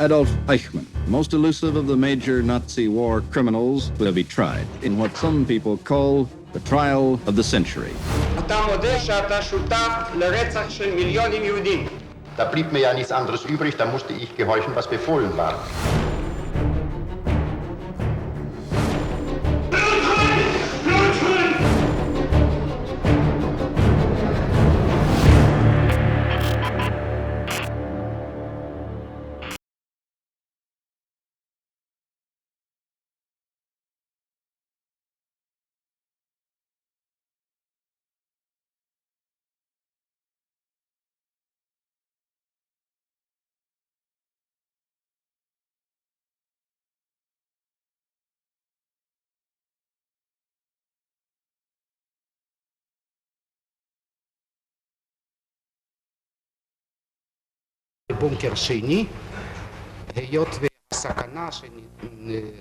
Adolf Eichmann, most elusive of the major Nazi war criminals, will be tried in what some people call the trial of the century. אתה מודה שאתה שותף לרצח של מיליונים יהודים. Da blieb mir ja nichts anderes übrig, da musste ich gehorchen, was befohlen war. בונקר שני, היות והסכנה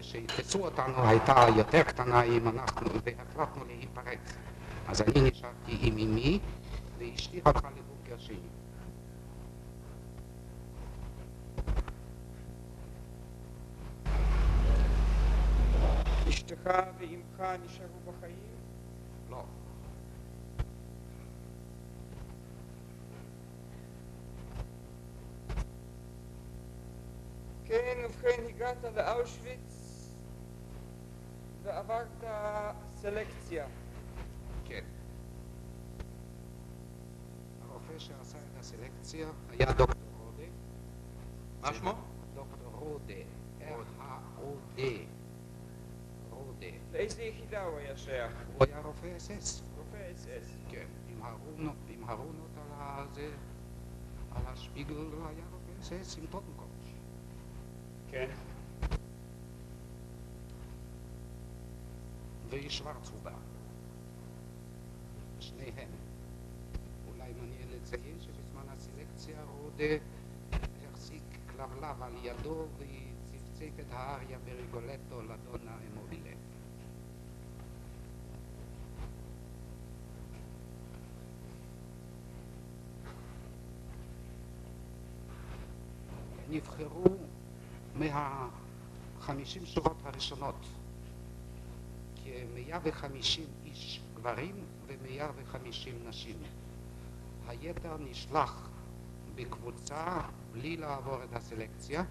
שיתפסו אותנו הייתה יותר קטנה והחלטנו להיפרד. אז אני נשארתי עם אמי ואשתי הלכה לבונקר שני. אשתך ואמך נשארו בחיים? לא. כן, ובכן הגעת לאושוויץ ועברת סלקציה. כן. הרופא שעשה את הסלקציה היה דוקטור רודה. מה שמו? דוקטור רודה. R-A-O-D. רודה. לאיזה יחידה הוא היה שייך? הוא היה רופא אס-אס. רופא אס-אס. כן, עם הרונות על השפיגל הוא היה רופא אס-אס עם טוטנקוט. כן. ושוורצהובר. שניהם. אולי מעניין לציין שבזמן הסלקציה רודה החזיק כלבלב על ידו וצפצף את האריה בריגולטו לדונה אמובילה. נבחרו מה-50 שורות הראשונות כ-150 איש גברים ו-150 נשים. היתר נשלח בקבוצה בלי לעבור את הסלקציה.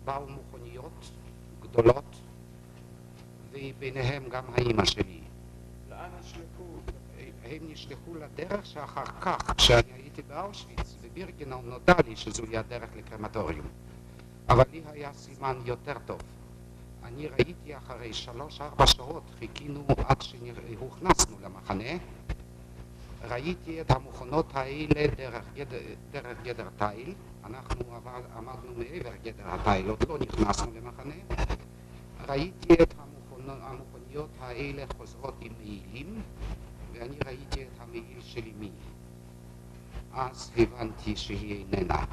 באו מכוניות גדולות וביניהם גם האמא שלי. לאן נשלחו? הם נשלחו לדרך שאחר כך, כשאני הייתי באושוויץ ובירגנאו נודע לי שזו היא הדרך לקרמטוריום. אבל לי היה סימן יותר טוב. אני ראיתי אחרי 3-4 שעות, חיכינו עד שהוכנסנו למחנה, ראיתי את המכונות האלה דרך גדר תיל. אנחנו עמדנו מעבר גדר התיל, עוד לא נכנסנו למחנה. ראיתי את המכוניות האלה חוזרות עם מעילים, ואני ראיתי את המעיל של אמי. אז הבנתי שהיא איננה.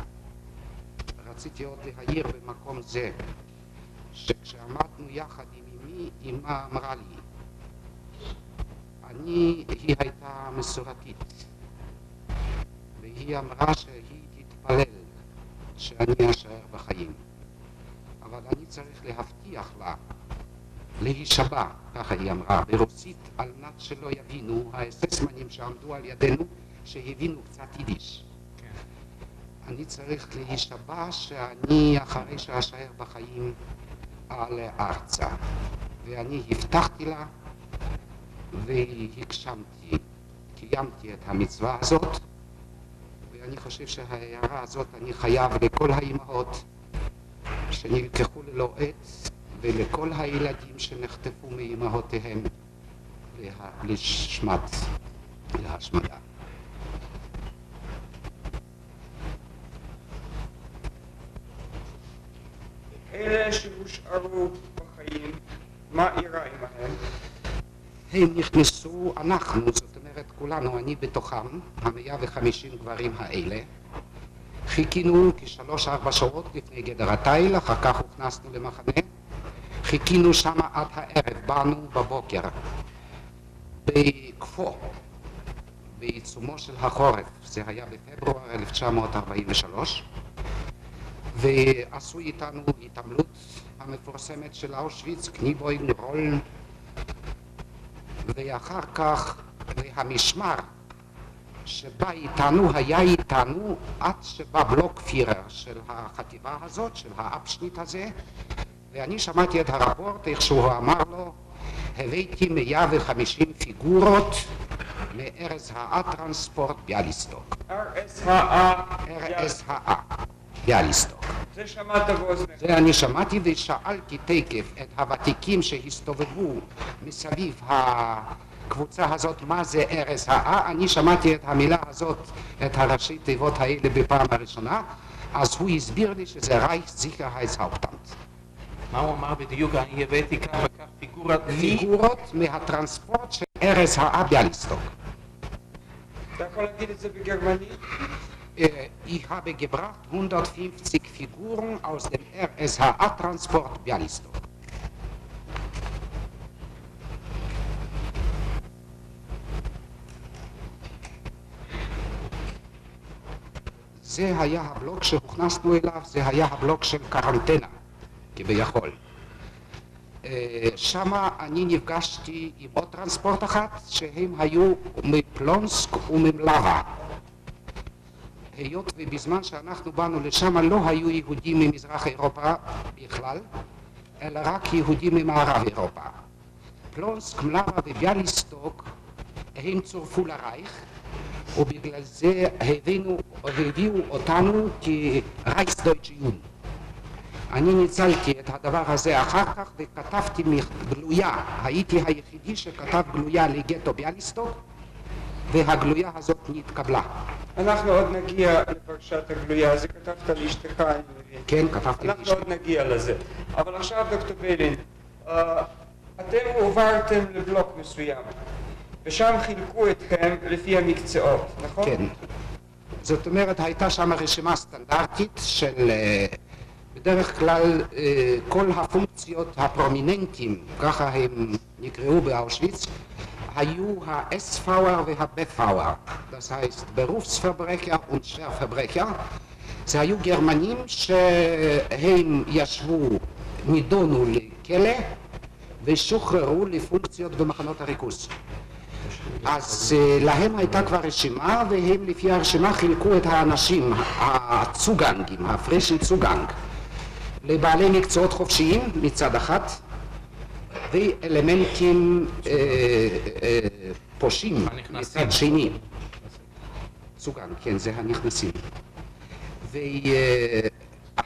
רציתי עוד להעיר במקום זה, שכשעמדנו יחד עם אמי, אמא אמרה לי, היא הייתה מסורתית, והיא אמרה שהיא תתפלל שאני אשאר בחיים, אבל אני צריך להבטיח לה, להישבע, ככה היא אמרה, ברוסית, על מנת שלא יבינו האססמנים שעמדו על ידינו, שהבינו קצת יידיש. אני צריך להישבע שאני אחרי שאשאר בחיים אעלה ארצה. ואני הבטחתי לה והגשמתי, קיימתי את המצווה הזאת, ואני חושב שההערה הזאת אני חייב לכל האימהות שנלקחו ללא עת ולכל הילדים שנחטפו מאימהותיהם להשמדה. אלה שהושארו בחיים, מה אירע עמהם? הם נכנסו, זאת אומרת כולנו, אני בתוכם, 150 גברים האלה. חיכינו כ3-4 שעות לפני גדר התיל, אחר כך הוכנסנו למחנה. חיכינו שם עד הערב, באנו בבוקר. בכפו, בעיצומו של החורף, זה היה בפברואר 1943, ועשו איתנו התעמלות המפורסמת של אושוויץ, קניבויגן, רולן, ואחר כך והמשמר שבא איתנו היה איתנו עד שבא בלוקפירר של החטיבה הזאת, של האפשניט הזה, ואני שמעתי את הרפורט איך שהוא אמר לו, הבאתי 150 פיגורות מארז הטרנספורט ביאליסטוק. RSHA ביאליסטוק. זה שמעת באוזנך. זה אני שמעתי ושאלתי תקף את הוותיקים שהסתובבו מסביב הקבוצה הזאת מה זה RSHA. אני שמעתי את המילה הזאת, את הראשי תיבות האלה בפעם הראשונה, אז הוא הסביר לי שזה Reichssicherheitshauptamt. מה הוא אמר בדיוק? אני הבאתי כך וכך פיגורות מהטרנספורט של RSHA ביאליסטוק. אתה יכול להגיד את זה בגרמנית? Ich habe gebracht 150 Figuren aus dem RSHA-Transport Bialystok. זה היה הבלוק שהוכנסנו אליו, זה היה הבלוק של קרנטנה, כביכול. שמה אני נפגשתי עם עוד טרנספורט אחת, שהם היו מפלונסק וממלאבה. היות ובזמן שאנחנו באנו לשם לא היו יהודים ממזרח אירופה בכלל, אלא רק יהודים ממערב אירופה. פלונסק, מלאבה וביאליסטוק הם צורפו לרייך, ובגלל זה הביאו אותנו כרייכסדויטשה יוד. אני ניצלתי את הדבר הזה אחר כך וכתבתי גלויה, הייתי היחידי שכתב גלויה לגטו ביאליסטוק, והגלויה הזאת נתקבלה. אנחנו עוד נגיע לפרשת הגלויה, זה כתבת לאשתך, אני מבין. כן, כתבתי לאשתך. אנחנו עוד נגיע לזה. אבל עכשיו דוקטור ביילין, אתם הועברתם לבלוק מסוים, ושם חילקו אתכם לפי המקצועות, נכון? כן. זאת אומרת, הייתה שם רשימה סטנדרטית של בדרך כלל כל הפונקציות הפרומיננטיים, ככה הם נקראו באושוויץ, היו ה-S-Fauer וה-B-Fauer, das heißt Berufsverbrecher und Schwerverbrecher. זה היו גרמנים שהם ישבו, נידונו לכלא ושוחררו לפונקציות במחנות הריכוז. אז להם הייתה כבר רשימה והם לפי הרשימה חילקו את האנשים, הצוגנגים, הפרשן צוגנג, לבעלי מקצועות חופשיים מצד אחד, ואלמנטים פושעים מצד שני. צוגן, כן, זה הנכנסים.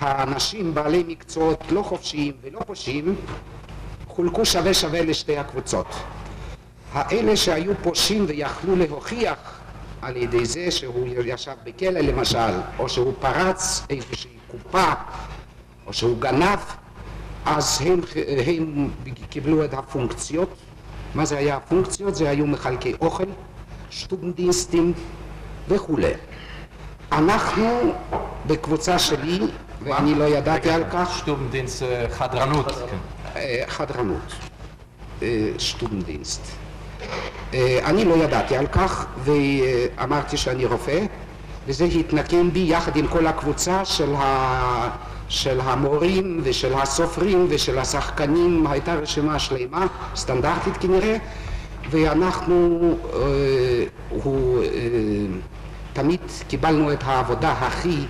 והאנשים בעלי מקצועות לא חופשיים ולא פושעים חולקו שווה שווה לשתי הקבוצות. האלה שהיו פושעים ויכלו להוכיח על ידי זה שהוא ישב בכלא למשל, או שהוא פרץ איזושהי קופה, או שהוא גנב, אז הם קיבלו את הפונקציות. מה זה היה הפונקציות? זה היו מחלקי אוכל, שטובנדינסטים וכו'. אנחנו בקבוצה שלי, ואני לא ידעתי על כך. שטובנדינסט חדרנות. חדרנות, שטובנדינסט. אני לא ידעתי על כך ואמרתי שאני רופא, וזה התנקם בי יחד עם כל הקבוצה של המורים ושל הסופרים ושל השחקנים. הייתה רשימה שלמה, סטנדרטית כנראה, ואנחנו תמיד קיבלנו את העבודה הכי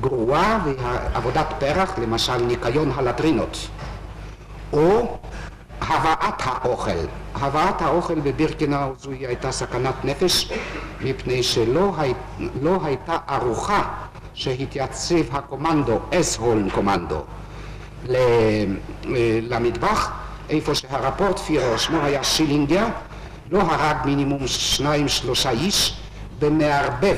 גרועה, ועבודת פרח, למשל ניקיון הלטרינות, או הבאת האוכל. הבאת האוכל בבירקנאו זו הייתה סכנת נפש, מפני שלא הייתה ארוחה שהתייצב הקומנדו, אס-הולן קומנדו, למטבח, איפה שהרפורט פירר, שמו היה שילינגר, לא הרג מינימום 2-3 איש, במערבב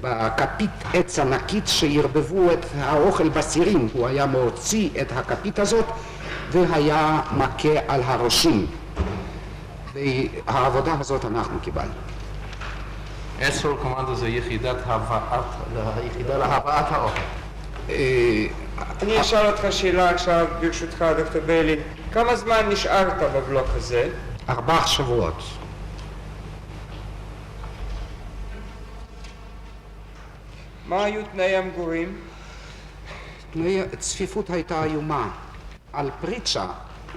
בכפית עץ ענקית שירבבו את האוכל בסירים. הוא היה מוציא את הכפית הזאת והיה מכה על הראשים, והעבודה הזאת אנחנו קיבלנו. אס-הולן קומנדו זה יחידה להבאת האוכל. אני אשאל אותך שאלה עכשיו ברשותך דוקטור ביילין, כמה זמן נשארת בבלוק הזה? 4 שבועות. מה היו תנאי המגורים? צפיפות הייתה איומה. על פריצ'ה,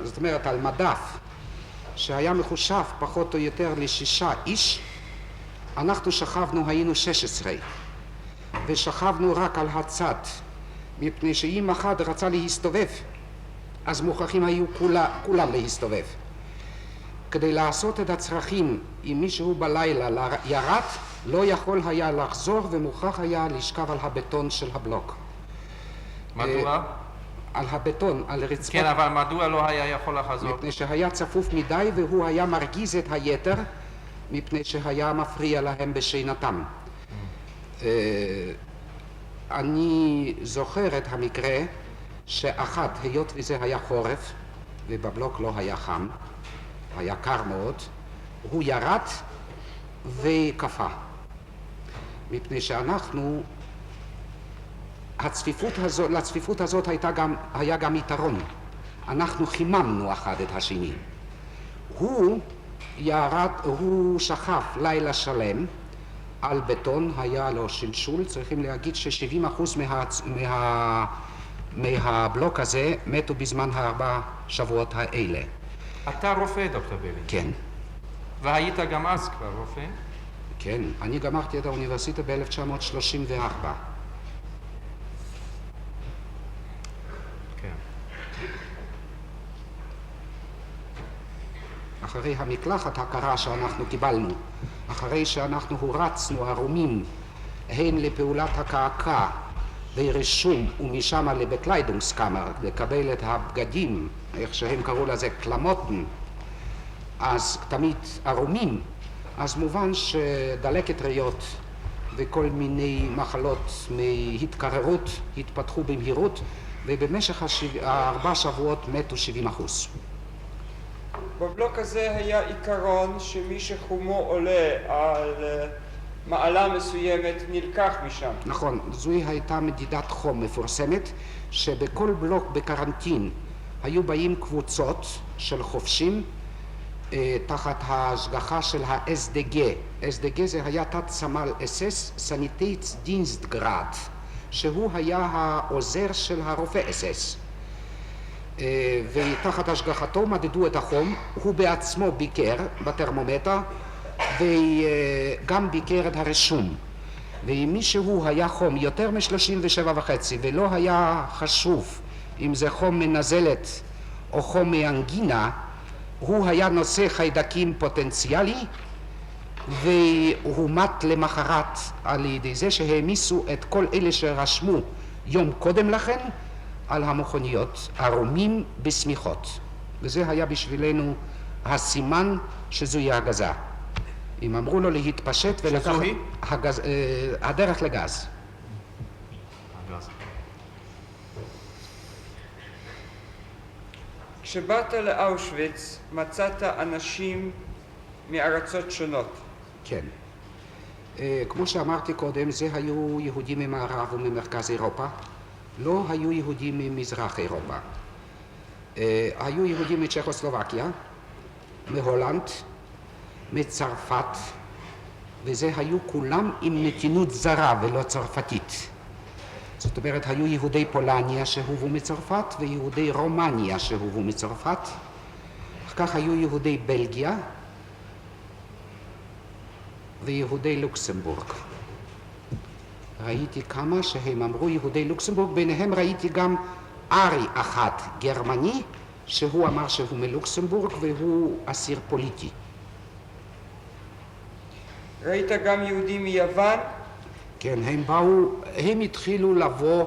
זאת אומרת על מדף, שהיה מחושב פחות או יותר ל6 איש, אנחנו שכבנו, היינו 16, ושכבנו רק על הצד, מפני שאם אחד רצה להסתובב, אז מוכרחים היו כולם להסתובב. כדי לעשות את הצרכים, אם מישהו בלילה ירד, לא יכול היה לחזור ומוכרח היה לשכב על הבטון של הבלוק. מדוע? על הבטון, על רצפת... כן, אבל מדוע לא היה יכול לחזור? מפני שהיה צפוף מדי והוא היה מרגיז את היתר, מפני שהיה מפריע להם בשינתם. אני זוכר את המקרה שאחת, היות וזה היה חורף ובבלוק לא היה חם, היה קר מאוד, הוא ירד וקפא. מפני שאנחנו, לצפיפות הזאת היה גם יתרון. אנחנו חיממנו אחד את השני. הוא שכב לילה שלם על בטון, היה לו שלשול, צריכים להגיד ש70% מהבלוק הזה מתו בזמן 4 שבועות האלה. אתה רופא, דוקטור בלין. כן. והיית גם אז כבר רופא? כן, אני גמרתי את האוניברסיטה ב-1934. כן. אחרי המקלחת הקרה שאנחנו קיבלנו, אחרי שאנחנו הורצנו ערומים הן לפעולת הקעקע ורישום ומשם לבקליידונגסקאמר, לקבל את הבגדים, איך שהם קראו לזה קלמוטן, אז תמיד ערומים, אז מובן שדלקת ריאות וכל מיני מחלות מהתקררות התפתחו במהירות, ובמשך 4 שבועות מתו 70%. בבלוק הזה היה עיקרון שמי שחומו עולה על מעלה מסוימת נלקח משם. נכון, זוהי הייתה מדידת חום מפורסמת, שבכל בלוק בקרנטין היו באים קבוצות של חופשים תחת ההשגחה של ה-SDG. SDG זה היה תת סמל SS, סניטייטס דינסטגרד, שהוא היה העוזר של הרופא SS. ותחת השגחתו מדדו את החום, הוא בעצמו ביקר בטרמומטר וגם ביקר את הרשום. ואם מישהו היה חום יותר מ-37.5 ולא היה חשוב אם זה חום מנזלת או חום מאנגינה, הוא היה נושא חיידקים פוטנציאלי והוא מת למחרת על ידי זה שהעמיסו את כל אלה שרשמו יום קודם לכן על המכוניות, ערומים בסמיכות. וזה היה בשבילנו הסימן שזוהי הגזה. אם אמרו לו להתפשט ולקח... הדרך לגז. כשבאת לאושוויץ מצאת אנשים מארצות שונות. כן. כמו שאמרתי קודם, זה היו יהודים ממערב וממרכז אירופה. לא היו יהודים ממזרח אירופה. היו יהודים מצ'כוסלובקיה, מהולנד, מצרפת, וזה היו כולם עם נתינות זרה ולא צרפתית. זאת אומרת, היו יהודי פולניה שהובאו מצרפת ויהודי רומניה שהובאו מצרפת. אחר כך היו יהודי בלגיה ויהודי לוקסמבורג. ראיתי כמה שהם אמרו יהודי לוקסמבורג, ביניהם ראיתי גם ארי אחד גרמני שהוא אמר שהוא מלוקסמבורג והוא אסיר פוליטי. ראית גם יהודים מיוון? כן, הם התחילו לבוא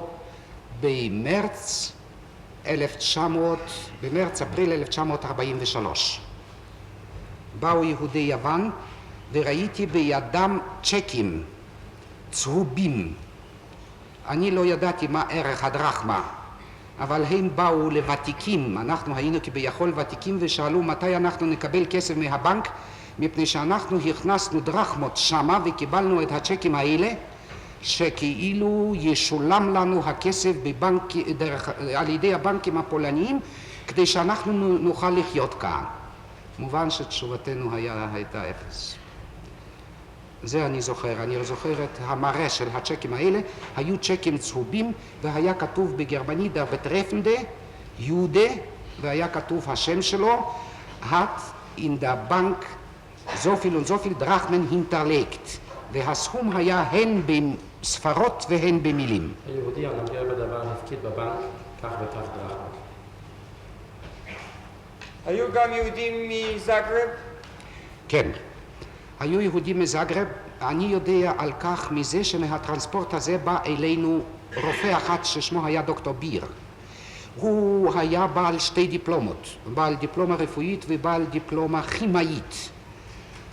במרץ אפריל 1943. באו יהודי יוון וראיתי בידם צ'קים צהובים. אני לא ידעתי מה ערך הדרחמה, אבל הם באו לוותיקים, אנחנו היינו כביכול ותיקים ושאלו מתי אנחנו נקבל כסף מהבנק, מפני שאנחנו הכנסנו דרחמות שמה וקיבלנו את הצ'קים האלה שכאילו ישולם לנו הכסף בבנק, על ידי הבנקים הפולניים כדי שאנחנו נוכל לחיות כאן. מובן שתשובתנו הייתה 0. זה אני זוכר. אני זוכר את המראה של הצ'קים האלה. היו צ'קים צהובים והיה כתוב בגרמנית der Betreffende, יהודה, והיה כתוב השם שלו, hat in der Bank so viel und so viel Drachmen hinterlegt. והסכום היה הן בספרות והן במילים. היהודי הנוגע בדבר הפקיד בבנק כך וכך דרחמות. היו גם יהודים מזגרב? כן. היו יהודים מזגרב. אני יודע על כך מזה שמהטרנספורט הזה בא אלינו רופא אחד ששמו היה דוקטור ביר. הוא היה בעל שתי דיפלומות, בעל דיפלומה רפואית ובעל דיפלומה כימאית.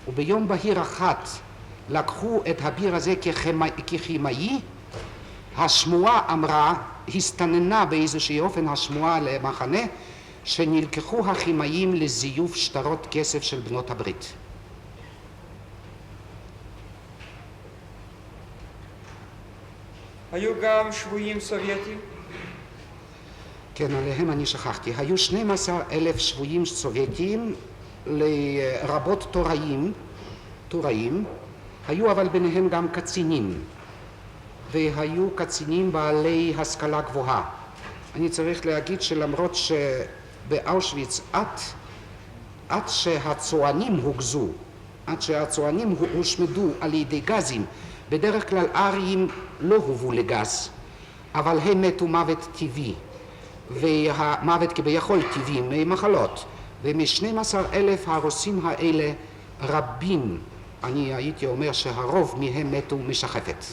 וביום בהיר אחת לקחו את הביר הזה ככימאי. השמועה אמרה, הסתננה באיזושהי אופן השמועה למחנה, שנלקחו הכימאים לזיוף שטרות כסף של בנות הברית. היו גם שבויים סובייטים? כן, עליהם אני שכחתי. היו 12,000 שבויים סובייטים, לרבות תוראים, היו אבל ביניהם גם קצינים, והיו קצינים בעלי השכלה גבוהה. אני צריך להגיד שלמרות שבאושוויץ עד שהצוענים הוגזו, עד שהצוענים הושמדו על ידי גזים, בדרך כלל אריים לא הובאו לגז, אבל הם מתו מוות טבעי, והמוות כביכול טבעי ממחלות, ומ-12,000 הרוסים האלה רבים, אני הייתי אומר שהרוב מהם מתו משחפת.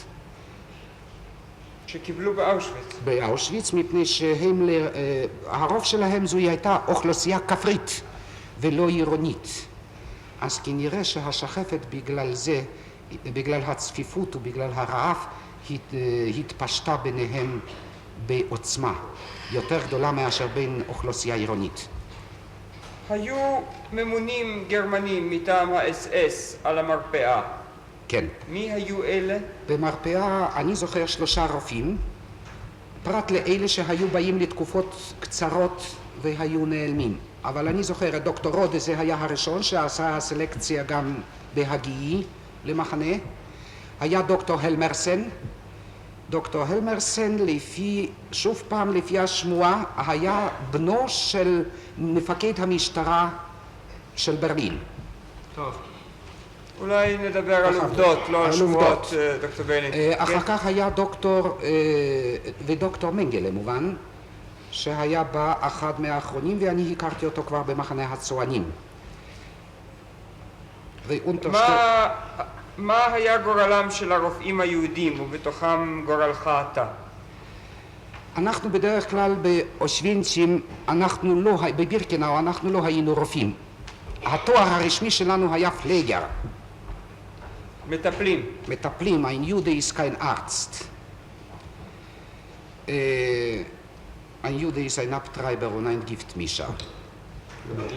שקיבלו באושוויץ? באושוויץ, מפני שהרוב שלהם זו הייתה אוכלוסייה כפרית ולא עירונית. אז כנראה שהשחפת בגלל זה, בגלל הצפיפות ובגלל הרעב, התפשטה ביניהם בעוצמה יותר גדולה מאשר בין אוכלוסייה עירונית. היו ממונים גרמנים מטעם ה-SS על המרפאה. כן. מי היו אלה? במרפאה אני זוכר 3 רופאים, פרט לאלה שהיו באים לתקופות קצרות והיו נעלמים. אבל אני זוכר את דוקטור רודה, זה היה הראשון שעשה סלקציה גם בהגיעי למחנה. היה דוקטור הלמרסן. דוקטור הלמרסן, שוב פעם לפי השמועה, היה בנו של מפקד המשטרה של ברלין. טוב. אולי נדבר על עובדות, לא על שמועות, דוקטור ביילין. אחר כך היה ודוקטור מנגלה מובן, שהיה בה אחד מהאחרונים, ואני הכרתי אותו כבר במחנה הצוענים. מה היה גורלם של הרופאים היהודים, ובתוכם גורלך אתה? אנחנו בדרך כלל באושוויצים, בבירקנאו אנחנו לא היינו רופאים. התואר הרשמי שלנו היה פלייגר. מטפלים. מטפלים, ein Jude ist kein Arzt. ein Jude ist ein Abtreiber und ein Giftmischer.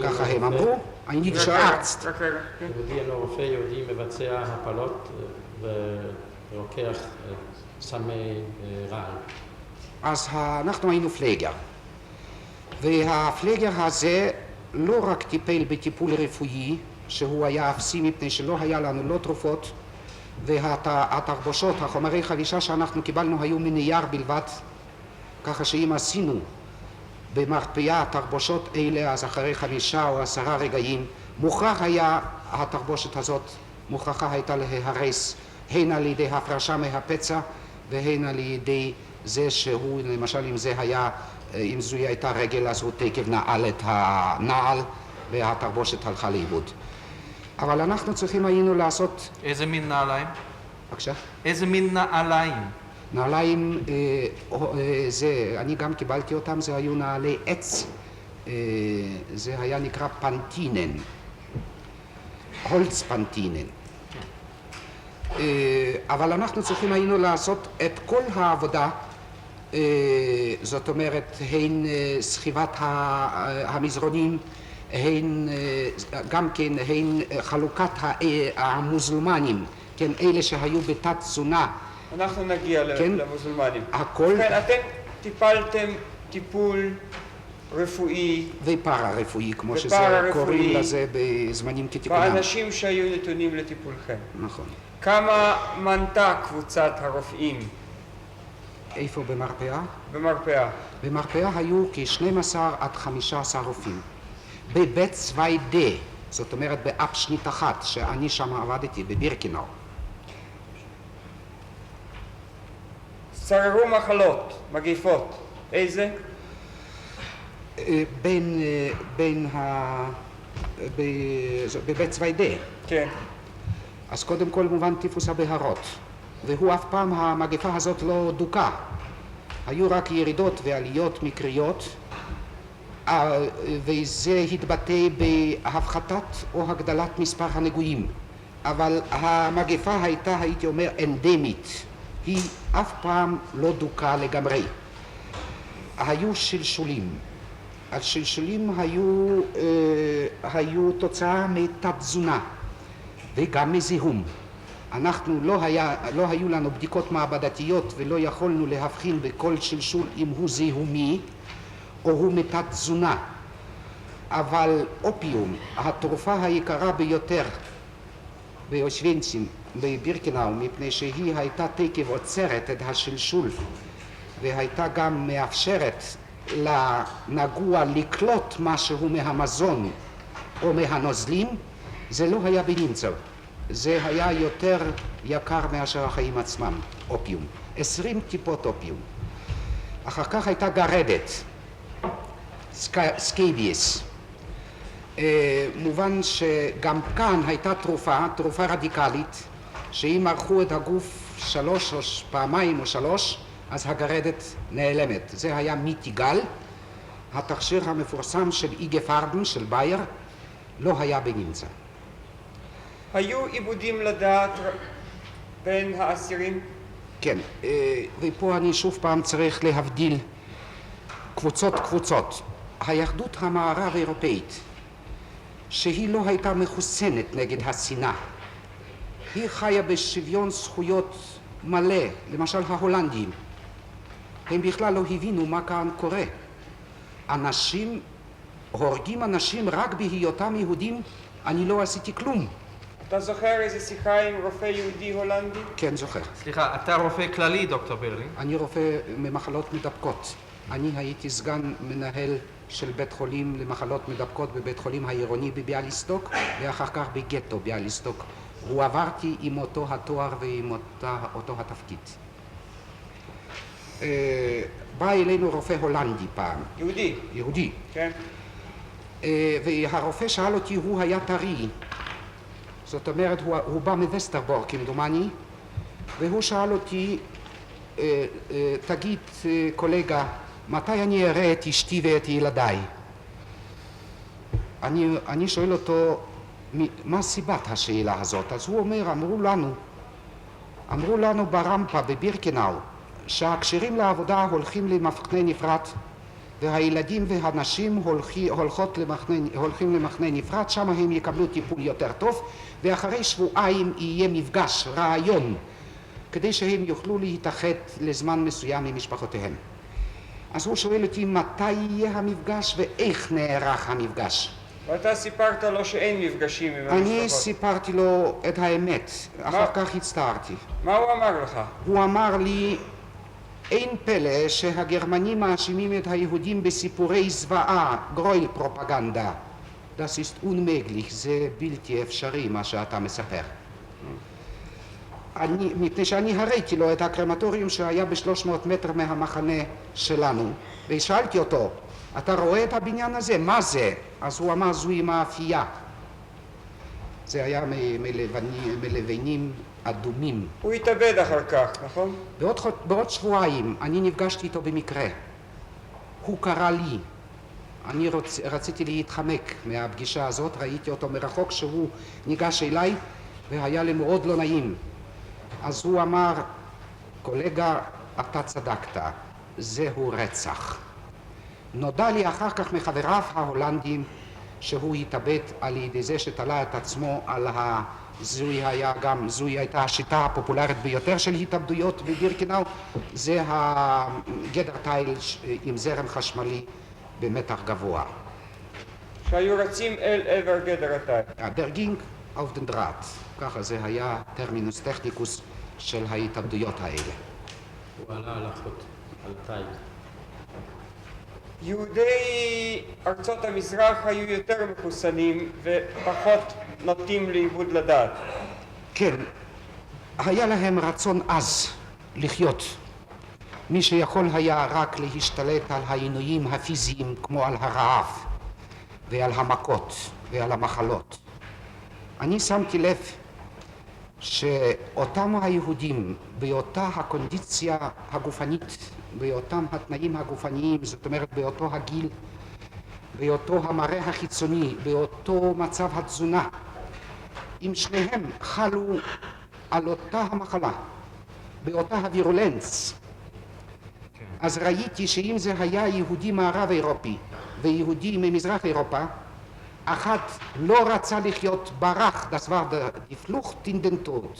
ככה הם אמרו, ein jüdischer Arzt. יהודי אינו רופא, יהודי מבצע הפלות ורוקח סמי רעל. אז אנחנו היינו פלייגר. והפלייגר הזה לא רק טיפל בטיפול רפואי, שהוא היה אפסי מפני שלא היה לנו לא תרופות, והתחבושות, החומרי חבישה שאנחנו קיבלנו היו מנייר בלבד, ככה שאם עשינו במרפאה תחבושות אלה, אז אחרי 5 או 10 רגעים, מוכרח היה התחבושת הזאת, מוכרחה הייתה להיהרס, הן על ידי הפרשה מהפצע, והן על ידי זה שהוא, למשל אם זו הייתה רגל, אז הוא תקף נעל את הנעל, והתחבושת הלכה לאיבוד. אבל אנחנו צריכים היינו לעשות... איזה מין נעליים? בבקשה? איזה מין נעליים? נעליים, אני גם קיבלתי אותם, זה היו נעלי עץ, זה היה נקרא פנטינן, הולץ פנטינן. אבל אנחנו צריכים היינו לעשות את כל העבודה, זאת אומרת, הן סחיבת המזרונים, גם כן, הן חלוקת המוזלמנים, כן, אלה שהיו בתת תזונה. אנחנו נגיע למוזלמנים. הכל. אתם טיפלתם טיפול רפואי. ופארה-רפואי, כמו שזה קוראים לזה בזמנים כתיקונם. באנשים שהיו נתונים לטיפולכם. נכון. כמה מנתה קבוצת הרופאים איפה במרפאה? במרפאה? במרפאה היו כ-12 עד 15 רופאים. בבית צווי ד, זאת אומרת באפשנית אחת, שאני שם עבדתי, בבירקנאו. שררו מחלות, מגיפות. איזה? בבית צווי ד. כן. אז קודם כל מובן טיפוס הבהרות, והוא אף פעם המגפה הזאת לא דוקה. היו רק ירידות ועליות מקריות, וזה התבטא בהפחתת או הגדלת מספר הנגועים. אבל המגפה הייתה, הייתי אומר, אנדמית. היא אף פעם לא דוקה לגמרי. היו שלשולים. השלשולים היו תוצאה מתת תזונה וגם מזיהום. אנחנו לא היו לנו בדיקות מעבדתיות ולא יכולנו להבחין בכל שלשול אם הוא זיהומי או הוא מתת תזונה. אבל אופיום, התרופה היקרה ביותר באושוויצים, בבירקנאו, מפני שהיא הייתה תקף עוצרת את השלשול והייתה גם מאפשרת לנגוע לקלוט משהו מהמזון או מהנוזלים, זה לא היה בנמצא. זה היה יותר יקר מאשר החיים עצמם, אופיום. 20 טיפות אופיום. אחר כך הייתה גרדת, סקייביס. מובן שגם כאן הייתה תרופה רדיקלית, שאם ערכו את הגוף 3 או פעמיים או 3, אז הגרדת נעלמת. זה היה מיטיגל, התכשיר המפורסם של איגה פרבן של בייר, לא היה בנמצא. היו עיבודים לדעת בין האסירים? כן, ופה אני שוב פעם צריך להבדיל קבוצות. היהדות המערב אירופאית, שהיא לא הייתה מחוסנת נגד השנאה, היא חיה בשוויון זכויות מלא, למשל ההולנדים. הם בכלל לא הבינו מה כאן קורה. אנשים הורגים אנשים רק בהיותם יהודים, אני לא עשיתי כלום. אתה זוכר איזה שיחה עם רופא יהודי הולנדי? כן, זוכר. סליחה, אתה רופא כללי, דוקטור ברלין? אני רופא ממחלות מדבקות. אני הייתי סגן מנהל של בית חולים למחלות מדבקות בבית חולים העירוני בביאליסטוק, ואחר כך בגטו ביאליסטוק. עברתי עם אותו התואר ועם אותו התפקיד. בא אלינו רופא הולנדי פעם. יהודי. כן. והרופא שאל אותי, הוא היה טרי. זאת אומרת, הוא בא מווסטרבורג כמדומני, והוא שאל אותי, תגיד קולגה, מתי אני אראה את אשתי ואת ילדיי? אני שואל אותו, מה סיבת השאלה הזאת? אז הוא אומר, אמרו לנו ברמפה בבירקנאו, שהקשרים לעבודה הולכים למחנה נפרד, והילדים והנשים הולכים למחנה נפרד, שם הם יקבלו טיפול יותר טוב, ואחרי שבועיים יהיה מפגש, רעיון, כדי שהם יוכלו להתאחד לזמן מסוים עם משפחותיהם. אז הוא שואל אותי מתי יהיה המפגש ואיך נערך המפגש. ואתה סיפרת לו שאין מפגשים עם המשפחות. אני סיפרתי לו את האמת, אחר כך הצטערתי. מה הוא אמר לך? הוא אמר לי, אין פלא שהגרמנים מאשימים את היהודים בסיפורי זוועה, גרויל פרופגנדה. Das ist unmöglich, זה בלתי אפשרי מה שאתה מספר. מפני שאני הראיתי לו את הקרמטוריום שהיה ב-300 מטר מהמחנה שלנו, ושאלתי אותו, אתה רואה את הבניין הזה? מה זה? אז הוא אמר, זוהי מאפייה. זה היה מלבנים אדומים. הוא התאבד אחר כך, נכון? בעוד שבועיים אני נפגשתי איתו במקרה. הוא קרא לי. אני רציתי להתחמק מהפגישה הזאת, ראיתי אותו מרחוק שהוא ניגש אליי והיה לי מאוד לא נעים. אז הוא אמר, קולגה, אתה צדקת, זהו רצח. נודע לי אחר כך מחבריו ההולנדים שהוא התאבד על ידי זה שתלה את עצמו על זוהי הייתה השיטה הפופולרית ביותר של התאבדויות בבירקנאו, זה הגדר טייל עם זרם חשמלי במתח גבוה. שהיו רצים אל עבר גדר הטייל. Der ging auf den Draht. ככה, זה היה טרמינוס טכניקוס של ההתאבדויות האלה. הוא עלה על החוט, על תיל. יהודי ארצות המזרח היו יותר מחוסנים ופחות נוטים לאיבוד לדעת. כן, היה להם רצון עז לחיות. מי שיכול היה רק להשתלט על העינויים הפיזיים כמו על הרעב ועל המכות ועל המחלות. אני שמתי לב שאותם היהודים באותה הקונדיציה הגופנית, באותם התנאים הגופניים, זאת אומרת באותו הגיל, באותו המראה החיצוני, באותו מצב התזונה, אם שניהם חלו על אותה המחלה, באותה הווירולנס, אז ראיתי שאם זה היה יהודי מערב אירופי ויהודי ממזרח אירופה, אחד לא רצה לחיות, ברח, das war die Flucht in den Tod,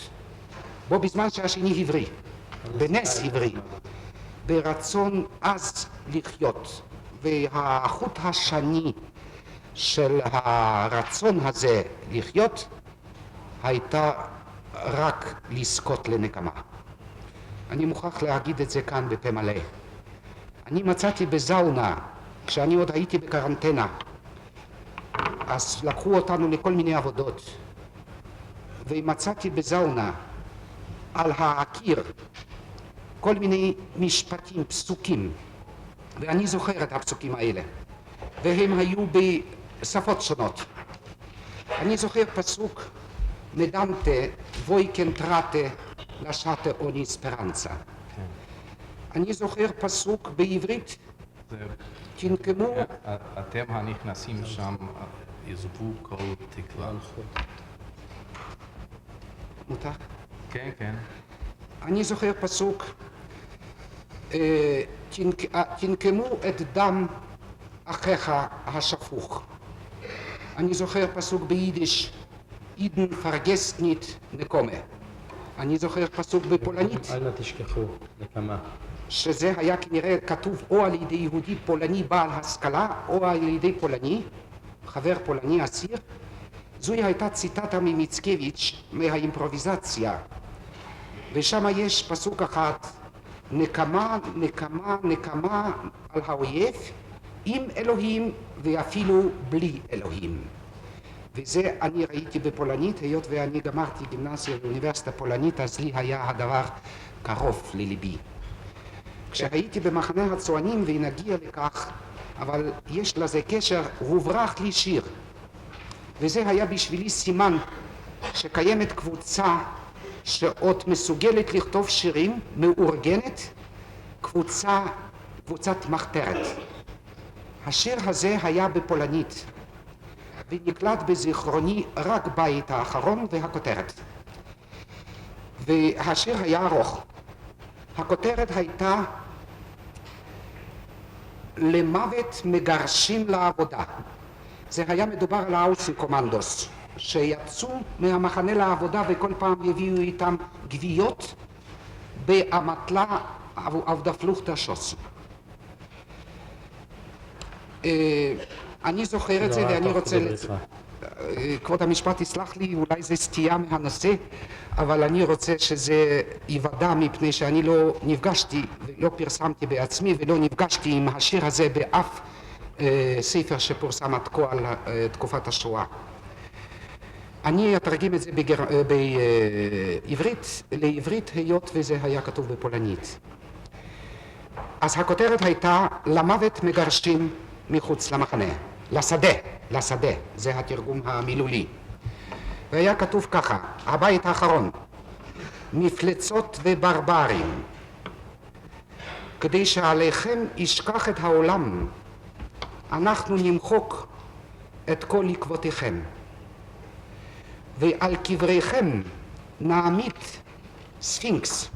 בו בזמן שהשני עברי, בנס עברי, ברצון עז לחיות, והחוט השני של הרצון הזה לחיות הייתה רק לזכות לנקמה. אני מוכרח להגיד את זה כאן בפה מלא. אני מצאתי בזאונה, כשאני עוד הייתי בקרנטנה, אז לקחו אותנו לכל מיני עבודות, ומצאתי בזאונה על הקיר כל מיני משפטים, פסוקים, ואני זוכר את הפסוקים האלה, והם היו בשפות שונות. אני זוכר פסוק מדנטה voi centrate lasciate ogni speranza. אני זוכר פסוק בעברית, תנקמו, אתם הנכנסים שם עזבו כל תקווה. מותר? כן, כן. אני זוכר פסוק, תנקמו את דם אחיך השפוך. אני זוכר פסוק ביידיש, אידן vergesst nicht נקומה. אני זוכר פסוק בפולנית, אל נא תשכחו, נקמה. שזה היה כנראה כתוב או על ידי יהודי פולני בעל השכלה או על ידי פולני, חבר פולני אסיר. זוהי הייתה ציטטה ממיצקביץ' מהאימפרוביזציה, ושם יש פסוק אחד, נקמה, נקמה, נקמה על האויב עם אלוהים ואפילו בלי אלוהים. וזה אני ראיתי בפולנית, היות ואני גמרתי גימנסיה באוניברסיטה פולנית, אז לי היה הדבר קרוב לליבי. כשהייתי במחנה הצוענים, ונגיע לכך, אבל יש לזה קשר, הוברח לי שיר. וזה היה בשבילי סימן שקיימת קבוצה שעוד מסוגלת לכתוב שירים, מאורגנת, קבוצת מחתרת. השיר הזה היה בפולנית, ונקלט בזיכרוני רק בית האחרון והכותרת. והשיר היה ארוך. הכותרת הייתה למוות מגרשים לעבודה. זה היה מדובר על האוסן קומנדוס, שיצאו מהמחנה לעבודה וכל פעם הביאו איתם גוויות באמתלה auf der Flucht erschossen. אני זוכר את זה ואני רוצה... כבוד המשפט יסלח לי, אולי זה סטייה מהנושא, אבל אני רוצה שזה ייוודע מפני שאני לא נפגשתי, לא פרסמתי בעצמי ולא נפגשתי עם השיר הזה באף ספר שפורסם עד כה על תקופת השואה. אני אתרגם את זה בעברית, לעברית היות וזה היה כתוב בפולנית. אז הכותרת הייתה למוות מגרשים מחוץ למחנה, לשדה, זה התרגום המילולי. והיה כתוב ככה, הבית האחרון, מפלצות וברברים, כדי שעליכם ישכח את העולם, אנחנו נמחוק את כל עקבותיכם, ועל קבריכם נעמיד ספינקס,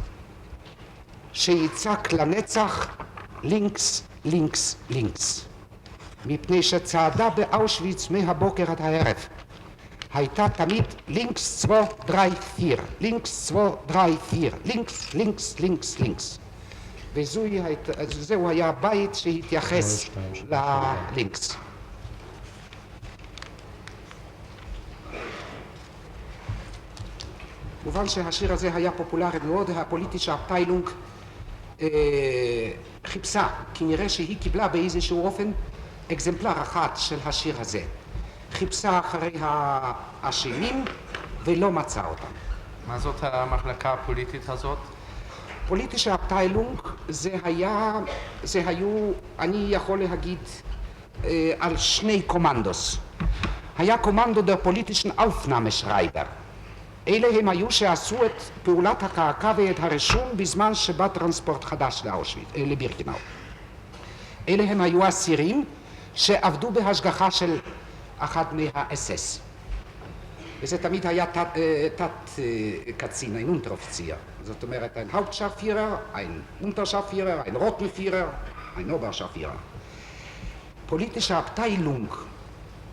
שיצעק לנצח לינקס, לינקס, לינקס. מפני שצעדה באושוויץ מהבוקר עד הערב הייתה תמיד לינקס 2, 3, 4, לינקס 2, 3, 4, לינקס, לינקס, לינקס, לינקס. וזהו היה הבית שהתייחס ללינקס. מובן שהשיר הזה היה פופולרי מאוד, הפוליטישה אפטיילונג חיפשה, כי נראה שהיא קיבלה באיזשהו אופן אקזמפלר אחת של השיר הזה. חיפשה אחרי האשמים ולא מצאה אותם. מה זאת המחלקה הפוליטית הזאת? פוליטישה אפטיילונג זה היו, אני יכול להגיד על שני קומנדוס. היה קומנדו דר פוליטישן אופנאמשרייבר. אלה הם היו שעשו את פעולת הקעקע ואת הרישום בזמן שבא טרנספורט חדש לבירקנאו. אלה הם היו אסירים שעבדו בהשגחה של אחד מה-SS. וזה תמיד היה תת קצין, ein Unteroffizier. זאת אומרת, ein Hauptscharführer, ein Unterscharführer, ein Rottenführer, ein Oberscharführer. Politische Abteilung,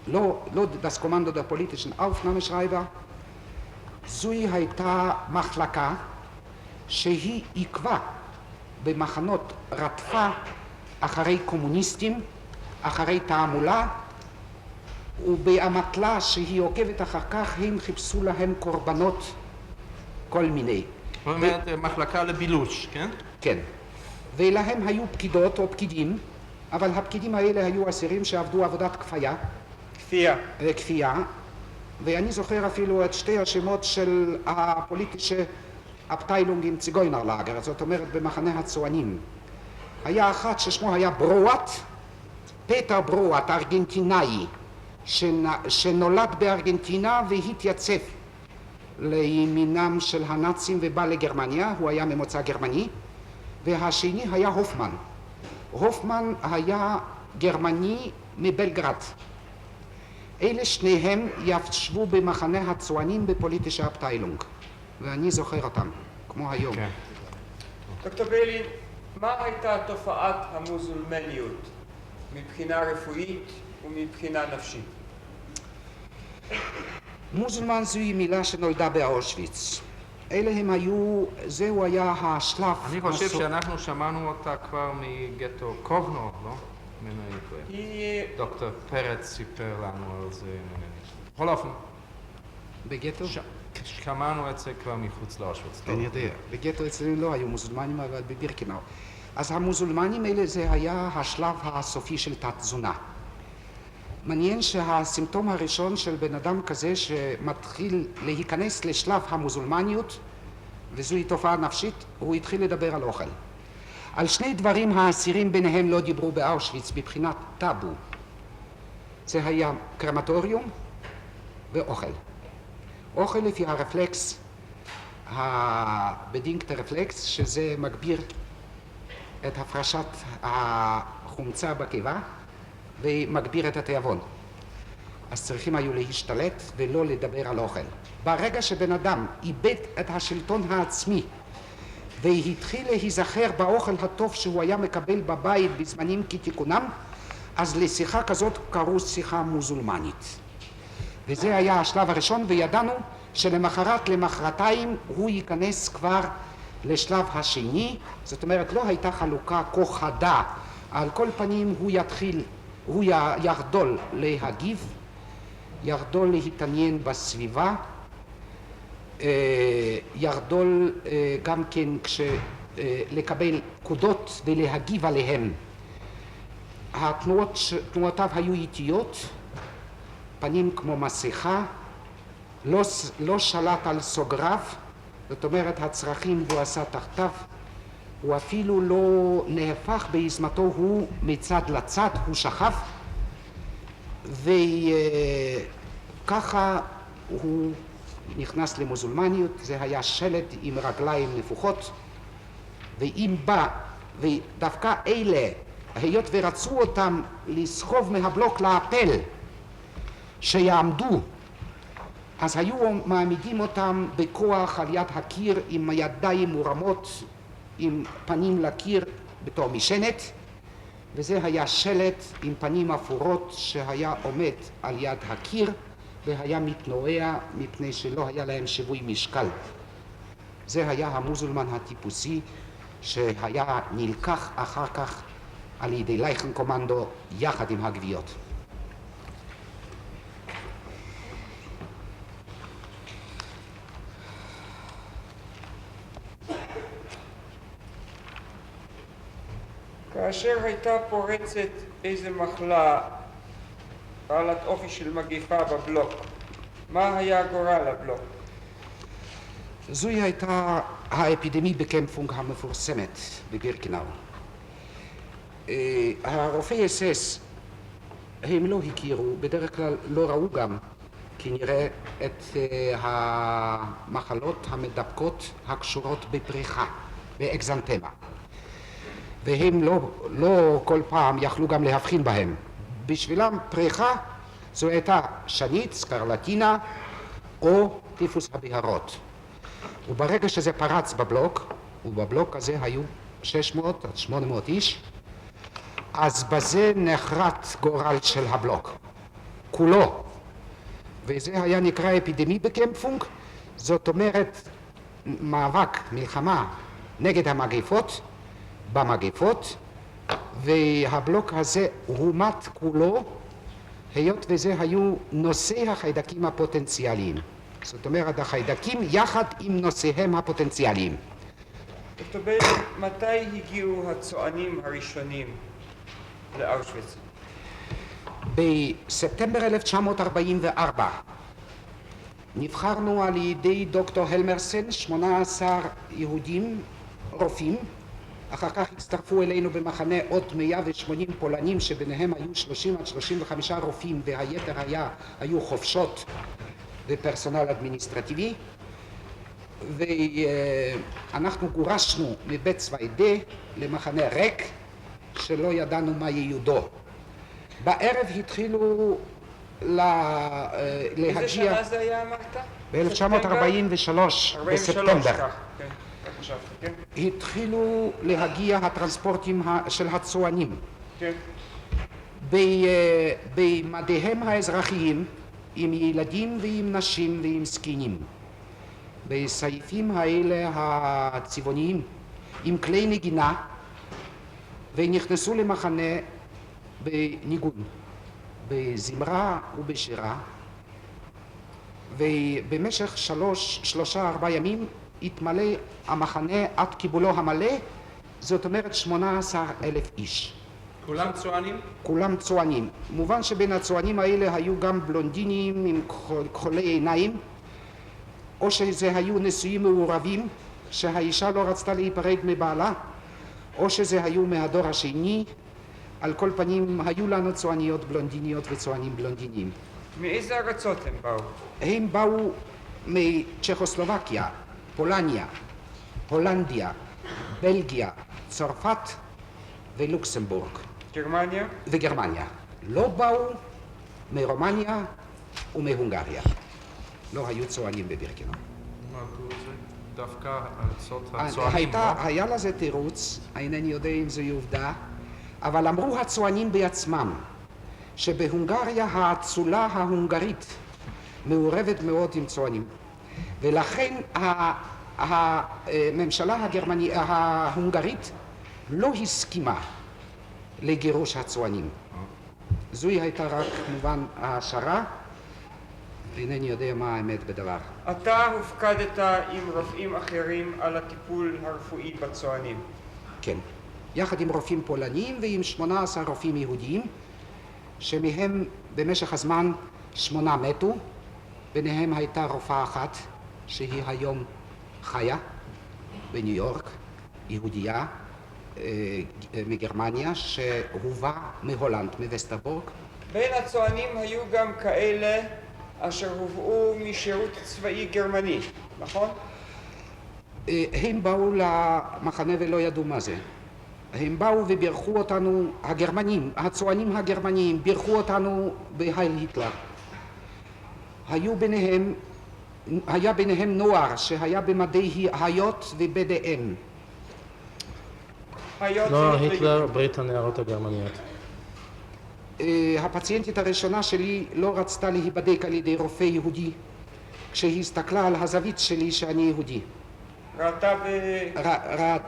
לא das Kommando der politischen Aufnahmeschreiber, זוהי הייתה מחלקה שהיא עקבה במחנות, רדפה אחרי קומוניסטים, אחרי תעמולה, ובאמתלה שהיא עוקבת אחר כך הם חיפשו להם קורבנות כל מיני. זאת אומרת, מחלקה לבילוש, כן? כן. ולהם היו פקידות או פקידים, אבל הפקידים האלה היו אסירים שעבדו עבודת כפייה. ואני זוכר אפילו את שתי השמות של הפוליטישה אפטיילונג עם ציגוינר לאגר, זאת אומרת במחנה הצוענים. היה אחת ששמו היה ברואט, פטר ברואט, ארגנטינאי, שנולד בארגנטינה והתייצב לימינם של הנאצים ובא לגרמניה, הוא היה ממוצא גרמני, והשני היה הופמן. הופמן היה גרמני מבלגרד. אלה שניהם ישבו במחנה הצוענים בפוליטישה אפטיילונג, ואני זוכר אותם, כמו היום. כן. דוקטור ביילין, מה הייתה תופעת המוזולמניות מבחינה רפואית ומבחינה נפשית? מוזלמן זוהי מילה שנולדה באושוויץ. אלה הם היו, זהו היה השלב. אני חושב שאנחנו שמענו אותה כבר מגטו קובנו, לא? דוקטור פרץ סיפר לנו על זה. בכל אופן. בגטו? שמענו את זה כבר מחוץ לאושוויץ. אני יודע. בגטו אצלנו לא היו מוזלמנים, אבל בבירקנאו. אז המוזלמנים האלה זה היה השלב הסופי של תת-תזונה. מעניין שהסימפטום הראשון של בן אדם כזה שמתחיל להיכנס לשלב המוזלמניות, וזוהי תופעה נפשית, הוא התחיל לדבר על אוכל. על שני דברים האסירים ביניהם לא דיברו באושוויץ בבחינת טאבו. זה היה קרמטוריום ואוכל. אוכל לפי הרפלקס, הבדינגט הרפלקס, שזה מגביר את הפרשת החומצה בקיבה ומגביר את התיאבון. אז צריכים היו להשתלט ולא לדבר על אוכל. ברגע שבן אדם איבד את השלטון העצמי והתחיל להיזכר באוכל הטוב שהוא היה מקבל בבית בזמנים כתיקונם, אז לשיחה כזאת קראו שיחה מוזולמנית. וזה היה השלב הראשון, וידענו שלמחרת למחרתיים הוא ייכנס כבר לשלב השני. זאת אומרת, לא הייתה חלוקה כה חדה. על כל פנים הוא יחדול להגיב, יחדול להתעניין בסביבה, יחדול גם כן לקבל פקודות ולהגיב עליהן. תנועותיו היו איטיות, פנים כמו מסכה, לא שלט על סוגריו, זאת אומרת הצרכים הוא עשה תחתיו, הוא אפילו לא נהפך ביזמתו, הוא מצד לצד, הוא שכב, וככה הוא נכנס למוזולמניות. זה היה שלט עם רגליים נפוחות, ואם בא, ודווקא אלה, היות ורצו אותם לסחוב מהבלוק לאפל שיעמדו, אז היו מעמידים אותם בכוח על יד הקיר עם ידיים מורמות, עם פנים לקיר בתור משענת, וזה היה שלט עם פנים אפורות שהיה עומד על יד הקיר והיה מתנועע מפני שלא היה להם שיווי משקל. זה היה המוזלמן הטיפוסי שהיה נלקח אחר כך על ידי לייכן קומנדו יחד עם הגוויות. כאשר הייתה פורצת איזה מחלה בעלת אופי של מגיפה בבלוק, מה היה גורל הבלוק? זוהי הייתה האפידמיה-בקמפונג המפורסמת בבירקנאו. הרופאי אס-אס הם לא הכירו, בדרך כלל לא ראו גם כנראה את המחלות המדבקות הקשורות בפריחה, באקזנטמה. והם לא כל פעם יכלו גם להבחין בהם. בשבילם פריחה זו הייתה שנית, סקרלטינה או טיפוס הבהרות. וברגע שזה פרץ בבלוק, ובבלוק הזה היו 600 עד 800 איש, אז בזה נחרט גורל של הבלוק, כולו. וזה היה נקרא אפידמיה-בקמפונג, זאת אומרת מאבק, מלחמה נגד המגפות, במגפות, והבלוק הזה הומת כולו, היות וזה היו נושאי החיידקים הפוטנציאליים. זאת אומרת, החיידקים יחד עם נושאיהם הפוטנציאליים. דוקטור ביילין, מתי הגיעו הצוענים הראשונים לאושוויץ? בספטמבר 1944 נבחרנו על ידי דוקטור הלמרסן 18 יהודים רופאים, אחר כך הצטרפו אלינו במחנה עוד 180 פולנים שביניהם היו 30 עד 35 רופאים והיתר היו חופשות ופרסונל אדמיניסטרטיבי, ואנחנו גורשנו מבית צוויידה למחנה ריק שלא ידענו מה ייעודו. בערב התחילו להגיע... איזה שנה זה היה אמרת? ב-1943 בספטמבר. כן, חשבתי, כן. התחילו להגיע הטרנספורטים של הצוענים. כן. במדיהם האזרחיים, עם ילדים ועם נשים ועם זקנים. בסעיפים האלה הצבעוניים, עם כלי נגינה, ונכנסו למחנה בניגון, בזמרה ובשירה, ובמשך 3-4 ימים התמלא המחנה עד קיבולו המלא, זאת אומרת 18,000 איש. כולם צוענים? כולם צוענים. מובן שבין הצוענים האלה היו גם בלונדינים עם כחולי עיניים, או שזה היו נשואים מעורבים שהאישה לא רצתה להיפרד מבעלה, או שזה היו מהדור השני. על כל פנים היו לנו צועניות בלונדיניות וצוענים בלונדינים. מאיזה ארצות הם באו? הם באו מצ'כוסלובקיה, פולניה, הולנדיה, בלגיה, צרפת ולוקסמבורג. גרמניה? וגרמניה. לא באו מרומניה ומהונגריה. לא היו צוענים בבירקנאו. מה פירוש זה? דווקא ארצות הצוענים? היה לזה תירוץ, אינני יודע אם זו עובדה, אבל אמרו הצוענים בעצמם שבהונגריה האצולה ההונגרית מעורבת מאוד עם צוענים, ולכן הממשלה ההונגרית לא הסכימה לגירוש הצוענים. זוהי הייתה רק כמובן ההשערה, אינני יודע מה האמת בדבר. אתה הופקדת עם רופאים אחרים על הטיפול הרפואי בצוענים. כן, יחד עם רופאים פולנים ועם 18 רופאים יהודיים, שמהם במשך הזמן 8 מתו, ביניהם הייתה רופאה אחת שהיא היום חיה בניו יורק, יהודייה מגרמניה, שהובאה מהולנד, מווסטרבורג. בין הצוענים היו גם כאלה אשר הובאו משירות צבאי גרמני, נכון? הם באו למחנה ולא ידעו מה זה. הם באו ובירכו אותנו, הגרמנים, הצוענים הגרמניים, בירכו אותנו בהייל היטלר. היה ביניהם נוער שהיה במדי היות וב-DM. נוער היטלר, ברית הנערות הגרמניות. הפציינטית הראשונה שלי לא רצתה להיבדק על ידי רופא יהודי, כשהיא הסתכלה על הזווית שלי שאני יהודי.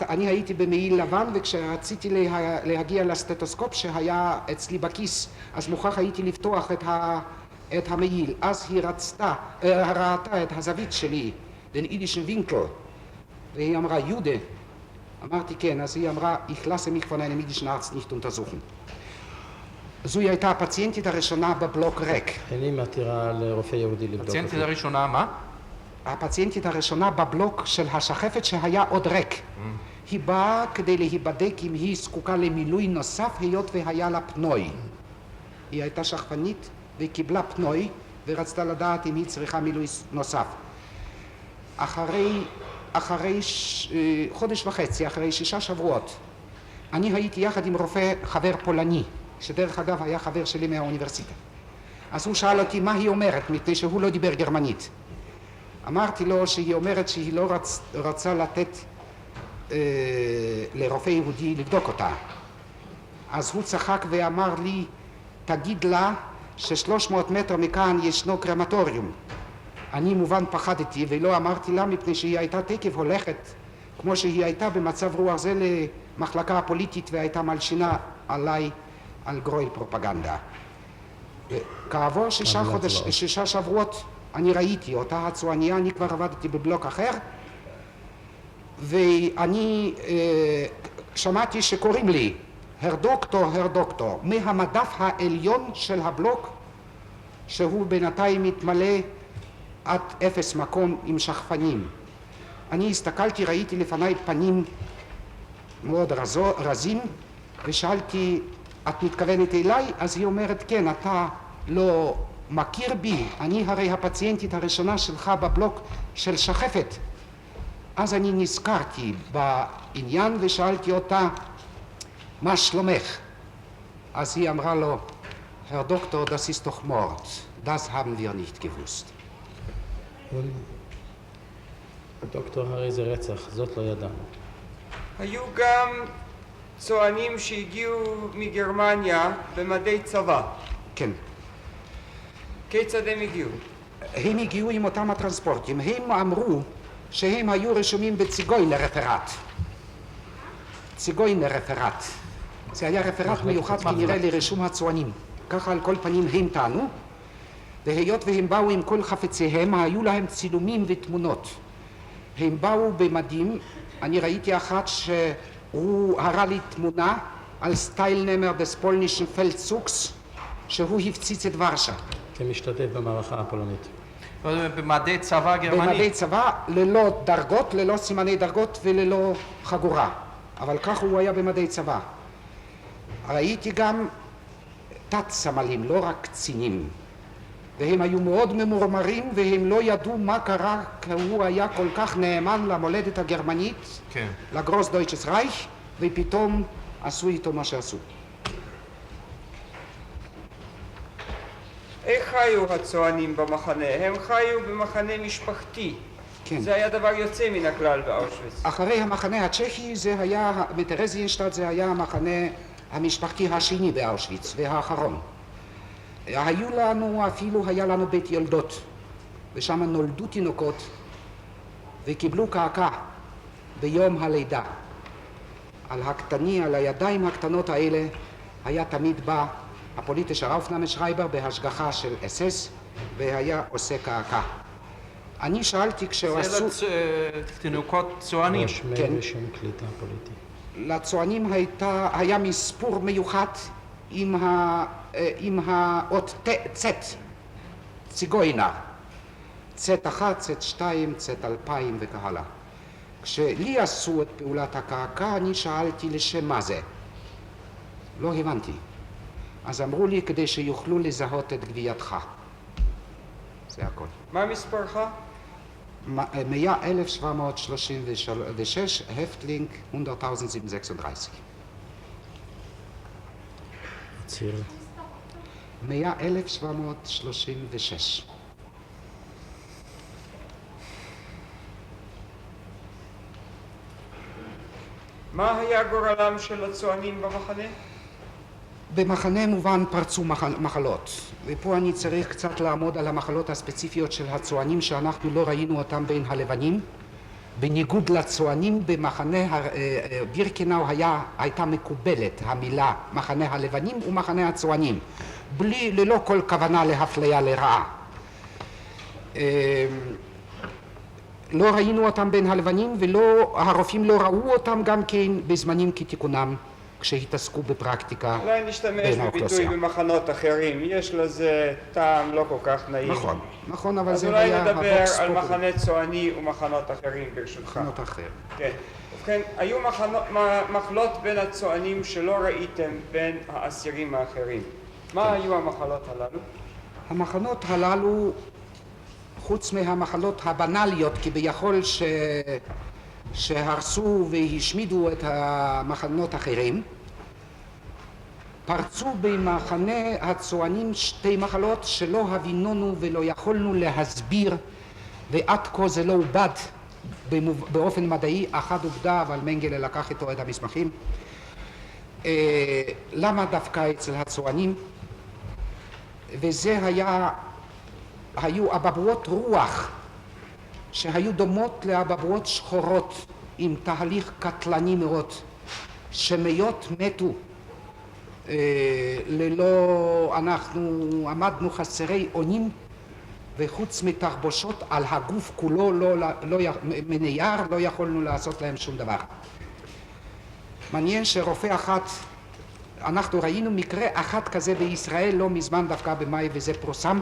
אני הייתי במעיל לבן, וכשרציתי להגיע לסטטוסקופ שהיה אצלי בכיס, אז מוכרח הייתי לפתוח את המעיל. אז היא ראתה את הזווית שלי, den אידישן וינקל, והיא אמרה, יהודה, אמרתי כן, אז היא אמרה, ich lasse mich von einem jüdischen Arzt nicht untersuchen. זוהי הייתה הפציינטית הראשונה בבלוק ריק. איני מתירה לרופא יהודי לבדוק. הפציינטית הראשונה מה? הפציינטית הראשונה בבלוק של השחפת שהיה עוד ריק. היא באה כדי להיבדק אם היא זקוקה למילוי נוסף היות והיה לה פנוי. היא הייתה שחפנית והיא קיבלה פנוי ורצתה לדעת אם היא צריכה מילוי נוסף. אחרי חודש וחצי, אחרי 6 שבועות, אני הייתי יחד עם רופא חבר פולני, שדרך אגב היה חבר שלי מהאוניברסיטה. אז הוא שאל אותי מה היא אומרת, מפני שהוא לא דיבר גרמנית. אמרתי לו שהיא אומרת שהיא לא רצה לתת לרופא יהודי לבדוק אותה. אז הוא צחק ואמר לי, תגיד לה ש300 מטר מכאן ישנו קרמטוריום. אני מובן פחדתי ולא אמרתי לה מפני שהיא הייתה תקף הולכת כמו שהיא הייתה במצב רוח זה למחלקה הפוליטית והייתה מלשינה עליי על גרויל פרופגנדה. כעבור 6 שבועות אני ראיתי אותה הצועניה, אני כבר עבדתי בבלוק אחר ואני שמעתי שקוראים לי הר דוקטור מהמדף העליון של הבלוק שהוא בינתיים מתמלא עד 0 מקום עם שחפנים. אני הסתכלתי, ראיתי לפניי פנים מאוד רזים ושאלתי, את מתכוונת אליי? אז היא אומרת, כן, אתה לא מכיר בי, אני הרי הפציינטית הראשונה שלך בבלוק של שחפת. אז אני נזכרתי בעניין ושאלתי אותה, מה שלומך? אז היא אמרה לו, Herr Doktor, das ist doch Mord. Das haben wir nicht gewusst. דוקטור, הרי זה רצח, זאת לא ידענו. היו גם צוענים שהגיעו מגרמניה במדי צבא. כן. כיצד הם הגיעו? הם הגיעו עם אותם הטרנספורטים. הם אמרו שהם היו רשומים בציגוינר רפרט. ציגוינר רפרט. זה היה רפרט מיוחד כנראה לרשום הצוענים. ככה על כל פנים הם טענו. והיות והם באו עם כל חפציהם, היו להם צילומים ותמונות. הם באו במדים, אני ראיתי אחת שהוא הראה לי תמונה על סטיילנמר דס פולנישן פלדצוגס, שהוא הפציץ את ורשה. כמשתתף במערכה הפולנית. במדי צבא גרמני? במדי צבא, ללא דרגות, ללא סימני דרגות וללא חגורה. אבל כך הוא היה במדי צבא. ראיתי גם תת סמלים, לא רק קצינים. והם היו מאוד ממורמרים והם לא ידעו מה קרה כי הוא היה כל כך נאמן למולדת הגרמנית, כן. לגרוס דויטשס רייך, ופתאום עשו איתו מה שעשו. איך חיו הצוענים במחנה? הם חיו במחנה משפחתי. כן. זה היה דבר יוצא מן הכלל באושוויץ. אחרי המחנה הצ'כי זה היה, בטרזיינשטט זה היה המחנה המשפחתי השני באושוויץ והאחרון. היו לנו, אפילו היה לנו בית יולדות, ושם נולדו תינוקות וקיבלו קעקע ביום הלידה. על הקטני, על הידיים הקטנות האלה היה תמיד בא הפוליטישר אופנהמנשרייבר בהשגחה של אס-אס והיה עושה קעקע. אני שאלתי כשעשו... זה לתינוקות צוענים. רשמי ושם קליטה פוליטי. לצוענים היה מספור מיוחד עם האות צט, ציגוינר, צט 1, צט 2, צט 2000 וכהלאה. כשלי עשו את פעולת הקעקע אני שאלתי לשם מה זה. לא הבנתי. אז אמרו לי כדי שיוכלו לזהות את גווייתך. זה הכל. מה מספרך? 1736, הפטלינג 100,736. ציר. 100,736. מה היה גורלם של הצוענים במחנה? במחנה מובן פרצו מחלות, ופה אני צריך קצת לעמוד על המחלות הספציפיות של הצוענים שאנחנו לא ראינו אותם בין הלבנים. בניגוד לצוענים במחנה בירקנאו הייתה מקובלת המילה מחנה הלבנים ומחנה הצוענים, ללא כל כוונה להפליה לרעה. לא ראינו אותם בין הלבנים, והרופאים לא ראו אותם גם כן בזמנים כתיקונם, כשהתעסקו בפרקטיקה אולי נשתמש בין בביטוי האוכלוסייה. במחנות אחרים, יש לזה טעם לא כל כך נעים. נכון, אבל אז זה אולי היה נדבר הווקס על פופולי. מחנה צועני ומחנות אחרים ברשותך. מחנות אחר. כן. ובכן, היו מחלות בין הצוענים שלא ראיתם בין האסירים האחרים. מה היו המחלות הללו? המחנות הללו, חוץ מהמחלות הבנאליות כביכול שהרסו והשמידו את המחנות האחרים, פרצו במחנה הצוענים שתי מחלות שלא הבינונו ולא יכולנו להסביר, ועד כה זה לא עובד באופן מדעי. אחת עובדה, אבל מנגלה לקח איתו את המסמכים. למה דווקא אצל הצוענים? וזה היו אבעבועות רוח שהיו דומות לאבעבועות שחורות עם תהליך קטלני מאוד, שמיות מתו אנחנו עמדנו חסרי אונים, וחוץ מתחבושות על הגוף כולו מנייר לא יכולנו לעשות להם שום דבר. מעניין שרופא אחת, אנחנו ראינו מקרה אחד כזה בישראל לא מזמן דווקא במאי, וזה פורסם,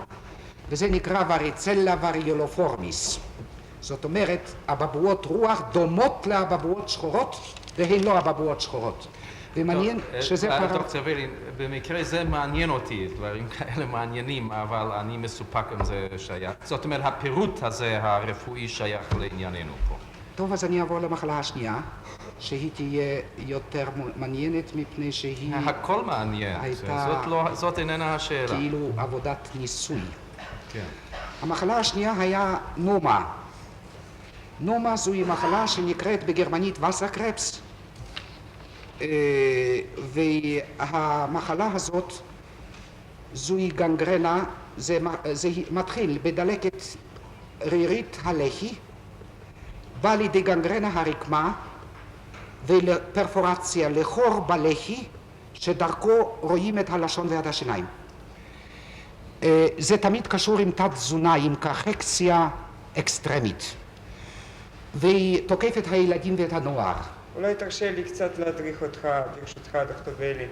וזה נקרא וריצלה וריולופורמיס. זאת אומרת, אבעבועות רוח דומות לאבעבועות שחורות, והן לא אבעבועות שחורות. ומעניין שזה קרה... דוקטור וילין, במקרה זה מעניין אותי, דברים כאלה מעניינים, אבל אני מסופק אם זה שייך. זאת אומרת, הפירוט הזה הרפואי שייך לענייננו פה. טוב, אז אני אעבור למחלה השנייה, שהיא תהיה יותר מעניינת מפני שהיא... הכל מעניין, זאת איננה השאלה. כאילו עבודת ניסוי. כן. המחלה השנייה היה נומה. נומה זוהי מחלה שנקראת בגרמנית וסרקרפס, והמחלה הזאת זוהי גנגרנה, זה מתחיל בדלקת רירית הלחי, בא לידי גנגרנה הרקמה ולפרפורציה לחור בלחי שדרכו רואים את הלשון ואת השיניים. זה תמיד קשור עם תת תזונה, עם קרקסיה אקסטרמית, והיא תוקפת את הילדים ואת הנוער. אולי תרשה לי קצת להדריך אותך, ברשותך דוקטור וילין.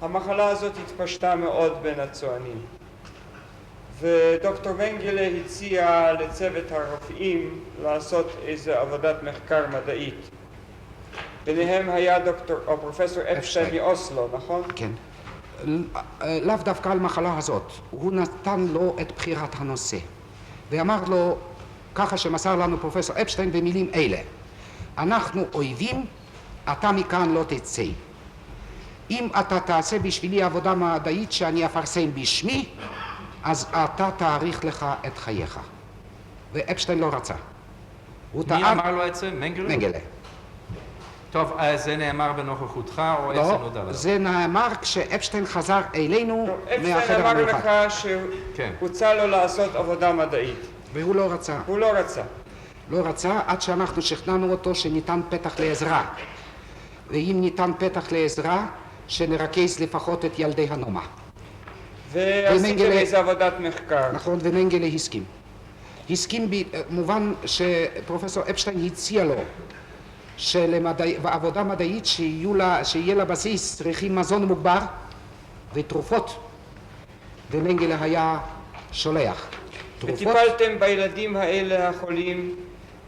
המחלה הזאת התפשטה מאוד בין הצוענים, ודוקטור מנגלה הציע לצוות הרופאים לעשות איזו עבודת מחקר מדעית. ביניהם היה פרופסור אפשטיין מאוסלו, נכון? כן. לאו דווקא על מחלה הזאת. הוא נתן לו את בחירת הנושא, ואמר לו, ככה שמסר לנו פרופסור אפשטיין במילים אלה: אנחנו אויבים, אתה מכאן לא תצא. אם אתה תעשה בשבילי עבודה מדעית שאני אפרסם בשמי, אז אתה תאריך לך את חייך. ואפשטיין לא רצה. מי אמר לו את זה? מנגלה? מנגלה. טוב, זה נאמר בנוכחותך או איך זה נודע לך? לא, זה נאמר כשאפשטיין חזר אלינו מהחדר המיוחד. אפשטיין אמר לך שהוצע לו לעשות עבודה מדעית. והוא לא רצה. הוא לא רצה. לא רצה עד שאנחנו שכנענו אותו שניתן פתח לעזרה. ואם ניתן פתח לעזרה, שנרכז לפחות את ילדי הנומה. ועשיתם איזה עבודת מחקר. נכון, ומנגלה הסכים. הסכים במובן שפרופסור אפשטיין הציע לו שבעבודה מדעית שיהיה לה בסיס צריכים מזון מוגבר ותרופות, ומנגלה היה שולח תרופות. וטיפלתם בילדים האלה החולים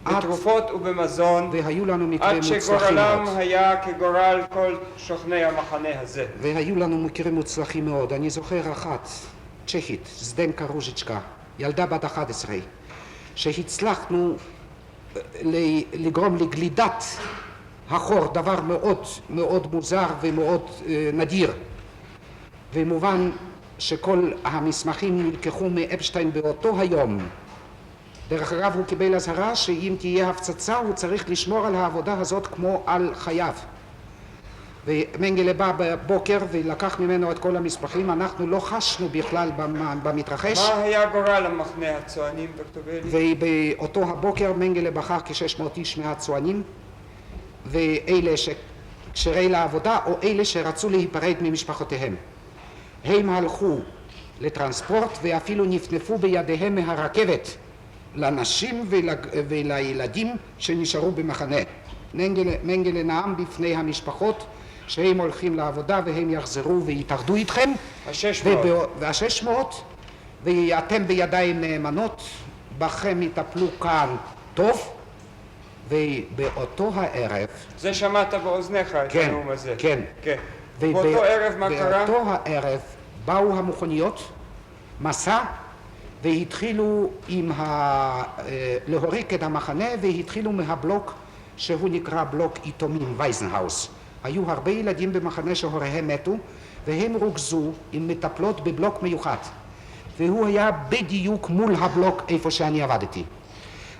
בתרופות ובמזון והיו לנו מקרים עד מוצלחים שגורלם מאוד. היה כגורל כל שוכני המחנה הזה. והיו לנו מקרים מוצלחים מאוד. אני זוכר אחת, צ'כית, זדנקה רוז'יצ'קה, ילדה בת 11, שהצלחנו לגרום לגלידת החור, דבר מאוד מאוד מוזר ומאוד נדיר. ומובן שכל המסמכים נלקחו מאפשטיין באותו היום. דרך אגב, הוא קיבל אזהרה שאם תהיה הפצצה הוא צריך לשמור על העבודה הזאת כמו על חייו. ומנגלה בא בבוקר ולקח ממנו את כל המסמכים. אנחנו לא חשנו בכלל במתרחש. מה היה גורל המחנה הצוענים, דוקטור וילין? ובאותו הבוקר מנגלה בחר כ-600 איש מהצוענים, ואלה שקשרי לעבודה או אלה שרצו להיפרד ממשפחותיהם. הם הלכו לטרנספורט ואפילו נפנפו בידיהם מהרכבת לנשים ולילדים שנשארו במחנה. מנגלה נאם בפני המשפחות שהם הולכים לעבודה והם יחזרו ויתאחדו איתכם. ה-600 ואתם בידיים נאמנות, בכם יטפלו כאן טוב, ובאותו הערב... זה שמעת באוזניך את הנאום הזה. כן. באותו ערב מה קרה? באותו הערב באו המכוניות, מסע, והתחילו להוריק את המחנה, והתחילו מהבלוק שהוא נקרא בלוק יתומים, וייזנהאוס. היו הרבה ילדים במחנה שהוריהם מתו, והם רוכזו עם מטפלות בבלוק מיוחד. והוא היה בדיוק מול הבלוק איפה שאני עבדתי.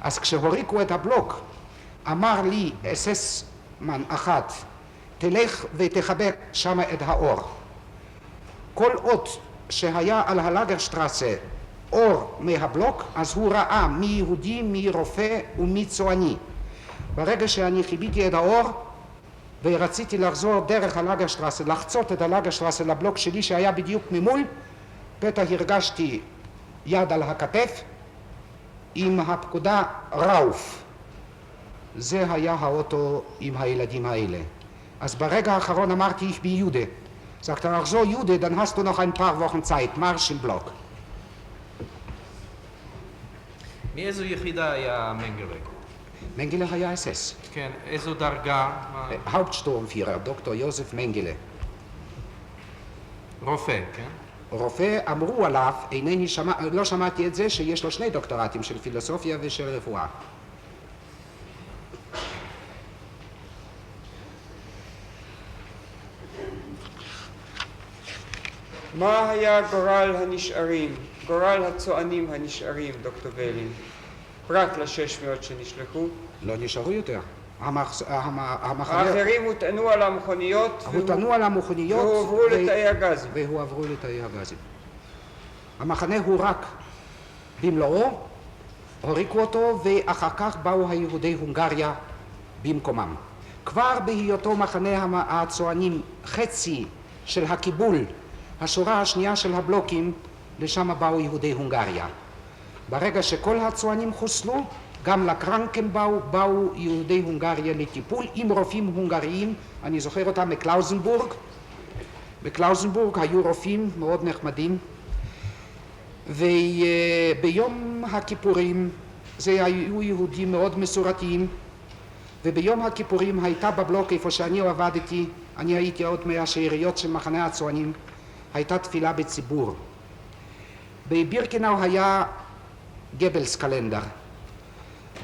אז כשהוריקו את הבלוק, אמר לי אססמן אחת, תלך ותחבק שם את האור. כל עוד שהיה על הלגרשטרסה אור מהבלוק, אז הוא ראה מי יהודי, מי רופא ומי צועני. ברגע שאני חיביתי את האור ורציתי לחזור דרך הלגרשטרסה, לחצות את הלגרשטרסה לבלוק שלי שהיה בדיוק ממול, פתע הרגשתי יד על הכתף עם הפקודה ראוף. זה היה האוטו עם הילדים האלה. אז ברגע האחרון אמרתי, ich bin Jude. Sagt er, ach so Jude, dann hast du noch ein paar Wochen Zeit, Marsch im Block. מאיזו יחידה היה מנגלה? מנגלה היה אס-אס. כן, איזו דרגה? Hauptsturmführer, דוקטור יוסף מנגלה. רופא, כן? רופא, אמרו עליו, לא שמעתי את זה, שיש לו 2 דוקטורטים של פילוסופיה ושל רפואה. מה היה גורל הנשארים, גורל הצוענים הנשארים, דוקטור ולין? פרט ל-600 שנשלחו. לא נשארו יותר. האחרים הוטענו על המכוניות והועברו לתאי הגזים. לתאי הגזים. המחנה הוא רק במלואו, הוריקו אותו, ואחר כך באו היהודי הונגריה במקומם. כבר בהיותו מחנה הצוענים חצי של הקיבול, השורה השנייה של הבלוקים, לשם באו יהודי הונגריה. ברגע שכל הצוענים חוסלו, גם לקרנקן באו יהודי הונגריה לטיפול עם רופאים הונגריים, אני זוכר אותם מקלאוזנבורג. בקלאוזנבורג היו רופאים מאוד נחמדים, וביום הכיפורים זה היו יהודים מאוד מסורתיים, וביום הכיפורים הייתה בבלוק איפה שאני עבדתי, אני הייתי עוד מהשאריות של מחנה הצוענים, הייתה תפילה בציבור. בבירקנאו היה גבלס קלנדר.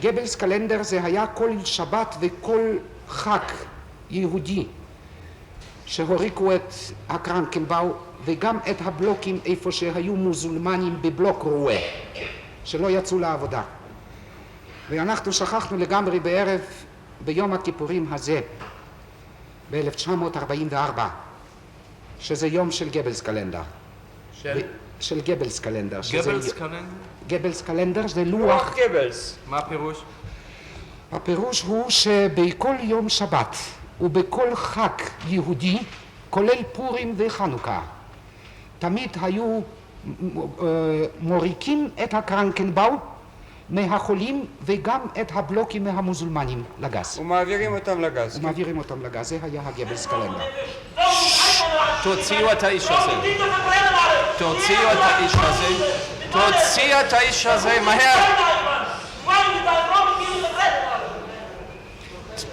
גבלס קלנדר זה היה כל שבת וכל חג יהודי שהוריקו את הקרנקנבאו וגם את הבלוקים איפה שהיו מוזלמנים בבלוק רואה שלא יצאו לעבודה. ואנחנו שכחנו לגמרי בערב ביום הכיפורים הזה ב-1944 שזה יום של גבלס קלנדר. של גבלס קלנדר. גבלס קלנדר? גבלס קלנדר זה לוח גבלס. מה הפירוש? הפירוש הוא שבכל יום שבת ובכל חג יהודי, כולל פורים וחנוכה, תמיד היו מוריקים את הקרנקנבאו מהחולים וגם את הבלוקים מהמוזלמנים לגז. ומעבירים אותם לגז. זה היה הגבלס קלנדר. תוציאו את האיש הזה. תוציאו את האיש הזה מהר.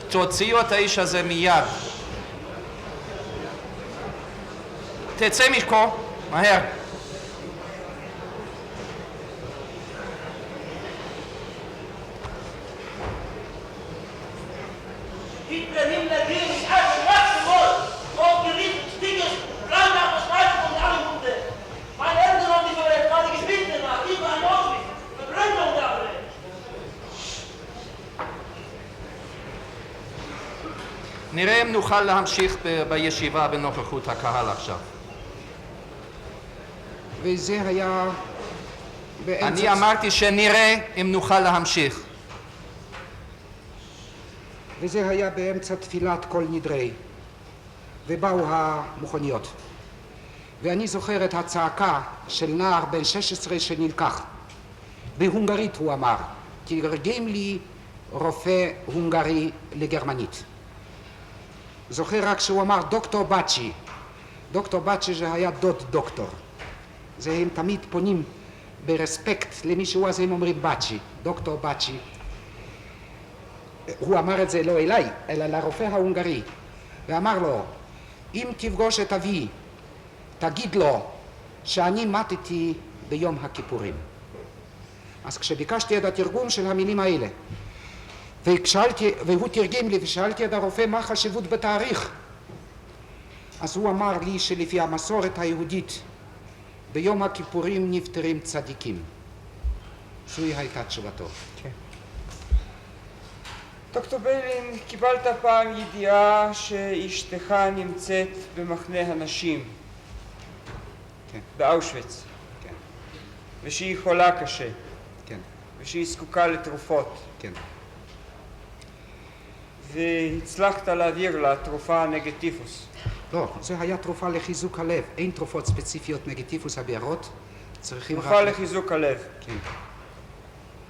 תוציאו את האיש הזה מיד. תצא מפה, מהר. נראה אם נוכל להמשיך בישיבה בנוכחות הקהל עכשיו. וזה היה באמצע... אני אמרתי שנראה אם נוכל להמשיך. וזה היה באמצע תפילת כל נדרי, ובאו המכוניות. ואני זוכר את הצעקה של נער בן 16 שנלקח. בהונגרית הוא אמר, תרגם לי רופא הונגרי לגרמנית. זוכר רק שהוא אמר דוקטור בצ'י. דוקטור בצ'י זה היה דוד דוקטור. זה הם תמיד פונים ברספקט למישהו, אז הם אומרים בצ'י, דוקטור בצ'י. הוא אמר את זה לא אליי, אלא לרופא ההונגרי, ואמר לו, אם תפגוש את אבי, תגיד לו שאני מתתי ביום הכיפורים. אז כשביקשתי את התרגום של המילים האלה, והוא תרגם לי ושאלתי את הרופא מה חשיבות בתאריך, אז הוא אמר לי שלפי המסורת היהודית ביום הכיפורים נפטרים צדיקים. זוהי הייתה תשובתו. דוקטור ביילין, קיבלת פעם ידיעה שאשתך נמצאת במחנה הנשים כן. באושוויץ, כן, ושהיא חולה קשה, כן, ושהיא זקוקה לתרופות, כן. והצלחת להעביר לה תרופה נגד טיפוס. לא, זה היה תרופה לחיזוק הלב. אין תרופות ספציפיות נגד טיפוס הבארות. צריכים רק... תרופה לחיזוק הלב. כן.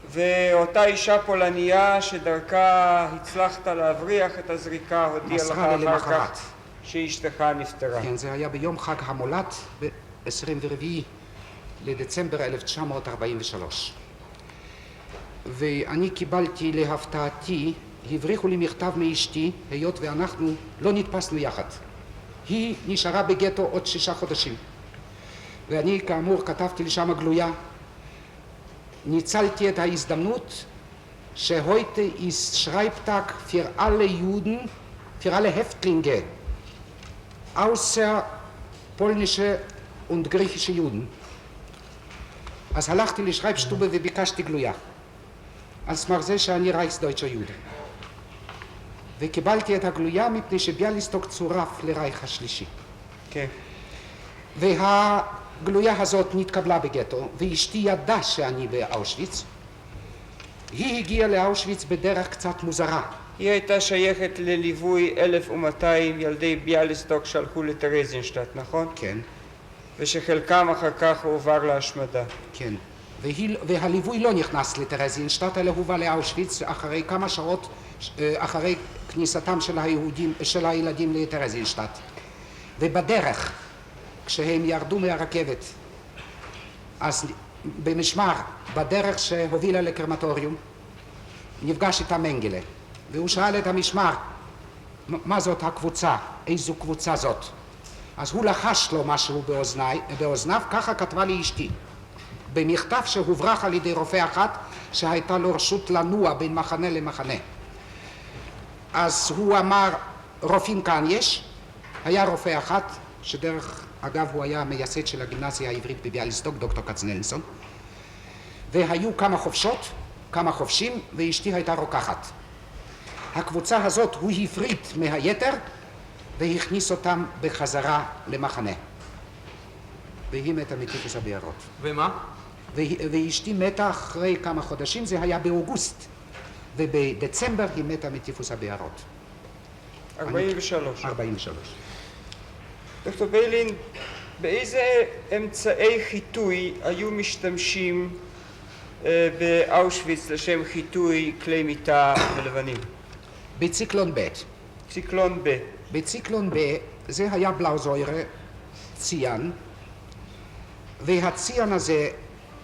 ואותה אישה פולניה שדרכה הצלחת להבריח את הזריקה הודיעה לך מסרה לי אחר למחרת. כך שאשתך נפטרה. כן, זה היה ביום חג המולד ב-24 לדצמבר 1943. ואני קיבלתי להפתעתי, הבריחו לי מכתב מאשתי, היות ואנחנו לא נתפסנו יחד. היא נשארה בגטו עוד 6 חודשים. ואני כאמור כתבתי לי שם גלויה. ניצלתי את ההזדמנות שהויטה ist Schreibtag für alle Juden, für alle Häftlinge, außer polnische und griechische Juden. אז הלכתי לשרייבשטובה וביקשתי גלויה. על סמך זה שאני רייכסדויטשר יהודי. וקיבלתי את הגלויה מפני שביאליסטוק צורף לרייך השלישי. כן. והגלויה הזאת נתקבלה בגטו, ואשתי ידעה שאני באושוויץ. היא הגיעה לאושוויץ בדרך קצת מוזרה. היא הייתה שייכת לליווי 1,200 ילדי ביאליסטוק שהלכו לטרזינשטט, נכון? כן, ושחלקם אחר כך הועבר להשמדה. כן. והליווי לא נכנס לטרזינשטט, אלא הובא לאושוויץ אחרי כמה שעות אחרי כניסתם של הילדים לטרזינשטט. ובדרך, כשהם ירדו מהרכבת, אז במשמר, בדרך שהובילה לקרמטוריום, נפגש איתה מנגלה, והוא שאל את המשמר, מה זאת הקבוצה? איזו קבוצה זאת? אז הוא לחש לו משהו באוזניו, ככה כתבה לי אשתי. במכתב שהוברח על ידי רופא אחת שהייתה לו רשות לנוע בין מחנה למחנה. אז הוא אמר, רופאים כאן יש? היה רופא אחת, שדרך אגב הוא היה המייסד של הגימנסיה העברית בביאליסטוק, דוקטור כצנלסון, והיו כמה חופשות, כמה חופשים, ואשתי הייתה רוקחת. הקבוצה הזאת הוא הפריד מהיתר והכניס אותם בחזרה למחנה. והיא מתה מטיפוס הבארות. ומה? ואשתי מתה אחרי כמה חודשים, זה היה באוגוסט, ובדצמבר היא מתה מטיפוס הבארות. 43. 43. דוקטור ביילין, באיזה אמצעי חיטוי היו משתמשים באושוויץ לשם חיטוי כלי מיטה ולבנים? בציקלון ב'. ציקלון ב'. בציקלון ב' זה היה בלאוזוירה, ציאן, והציאן הזה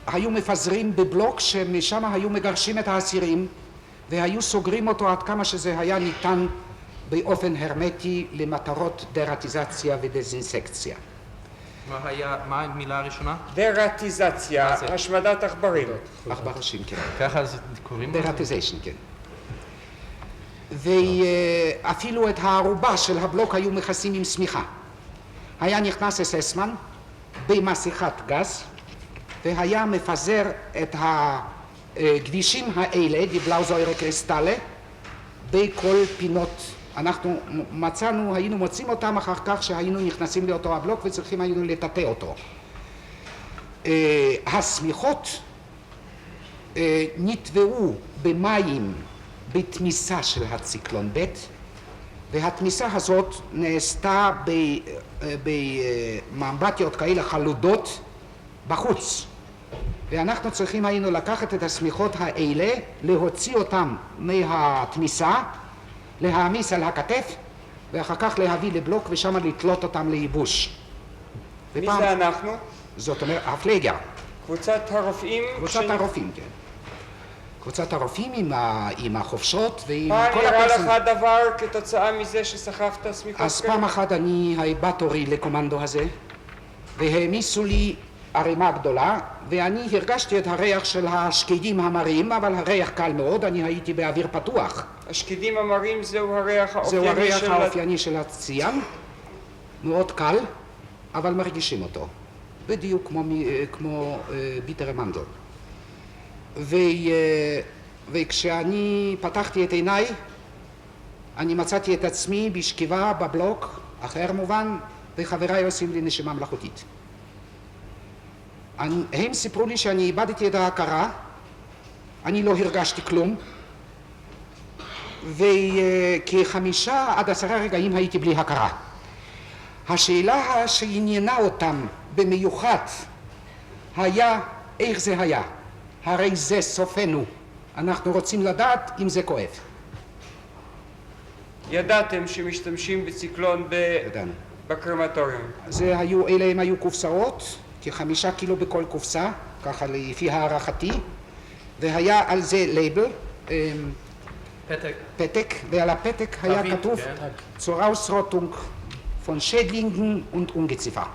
היו מפזרים בבלוק שמשם היו מגרשים את האסירים והיו סוגרים אותו עד כמה שזה היה ניתן באופן הרמטי למטרות דרטיזציה ודזינסקציה. מה המילה הראשונה? דרטיזציה, מה זה? השמדת עכברים. עכברושים, כן. ככה זה קוראים לזה? דרטיזיישן, כן. ואפילו את הערובה של הבלוק היו מכסים עם שמיכה. היה נכנס אססמן במסכת גז והיה מפזר את הכבישים האלה, די בלאוזוירה קריסטלה, בכל פינות. אנחנו היינו מוצאים אותם אחר כך שהיינו נכנסים לאותו הבלוק וצריכים היינו לטאטא אותו. השמיכות נטבעו במים בתמיסה של הציקלון ב', והתמיסה הזאת נעשתה באמבטיות כאלה חלודות בחוץ, ואנחנו צריכים היינו לקחת את השמיכות האלה, להוציא אותם מהתמיסה, להעמיס על הכתף, ואחר כך להביא לבלוק ושם לתלות אותם לייבוש. מי זה אנחנו? זאת אומרת, הפלייגר. קבוצת הרופאים? קבוצת הרופאים, כן. קבוצת הרופאים עם החופשות ועם פעם כל ירה לך הפרסונל. דבר כתוצאה מזה שסחבת סמיכות? אז פעם אחת אני בא תורי לקומנדו הזה, והעמיסו לי ערימה גדולה, ואני הרגשתי את הריח של השקדים המרים, אבל הריח קל מאוד, אני הייתי באוויר פתוח. השקדים המרים זהו הריח זהו האופייני הריח האופייני של הציאן, מאוד קל, אבל מרגישים אותו, בדיוק כמו ביטר מנדל. וכשאני פתחתי את עיניי, אני מצאתי את עצמי בשכיבה בבלוק, אחר מובן, וחבריי עושים לי נשימה מלאכותית. הם סיפרו לי שאני איבדתי את ההכרה, אני לא הרגשתי כלום, וכ5 עד 10 רגעים הייתי בלי הכרה. השאלה שעניינה אותם במיוחד היה איך זה היה. הרי זה סופנו. אנחנו רוצים לדעת אם זה כואב. ידעתם שמשתמשים בציקלון בקרמטוריום? אלה הם היו קופסאות, כ5 קילו בכל קופסה, ככה לפי הערכתי, והיה על זה לייבל, פתק, ועל הפתק היה כתוב zur Ausrottung von Schädlingen und Ungeziefer.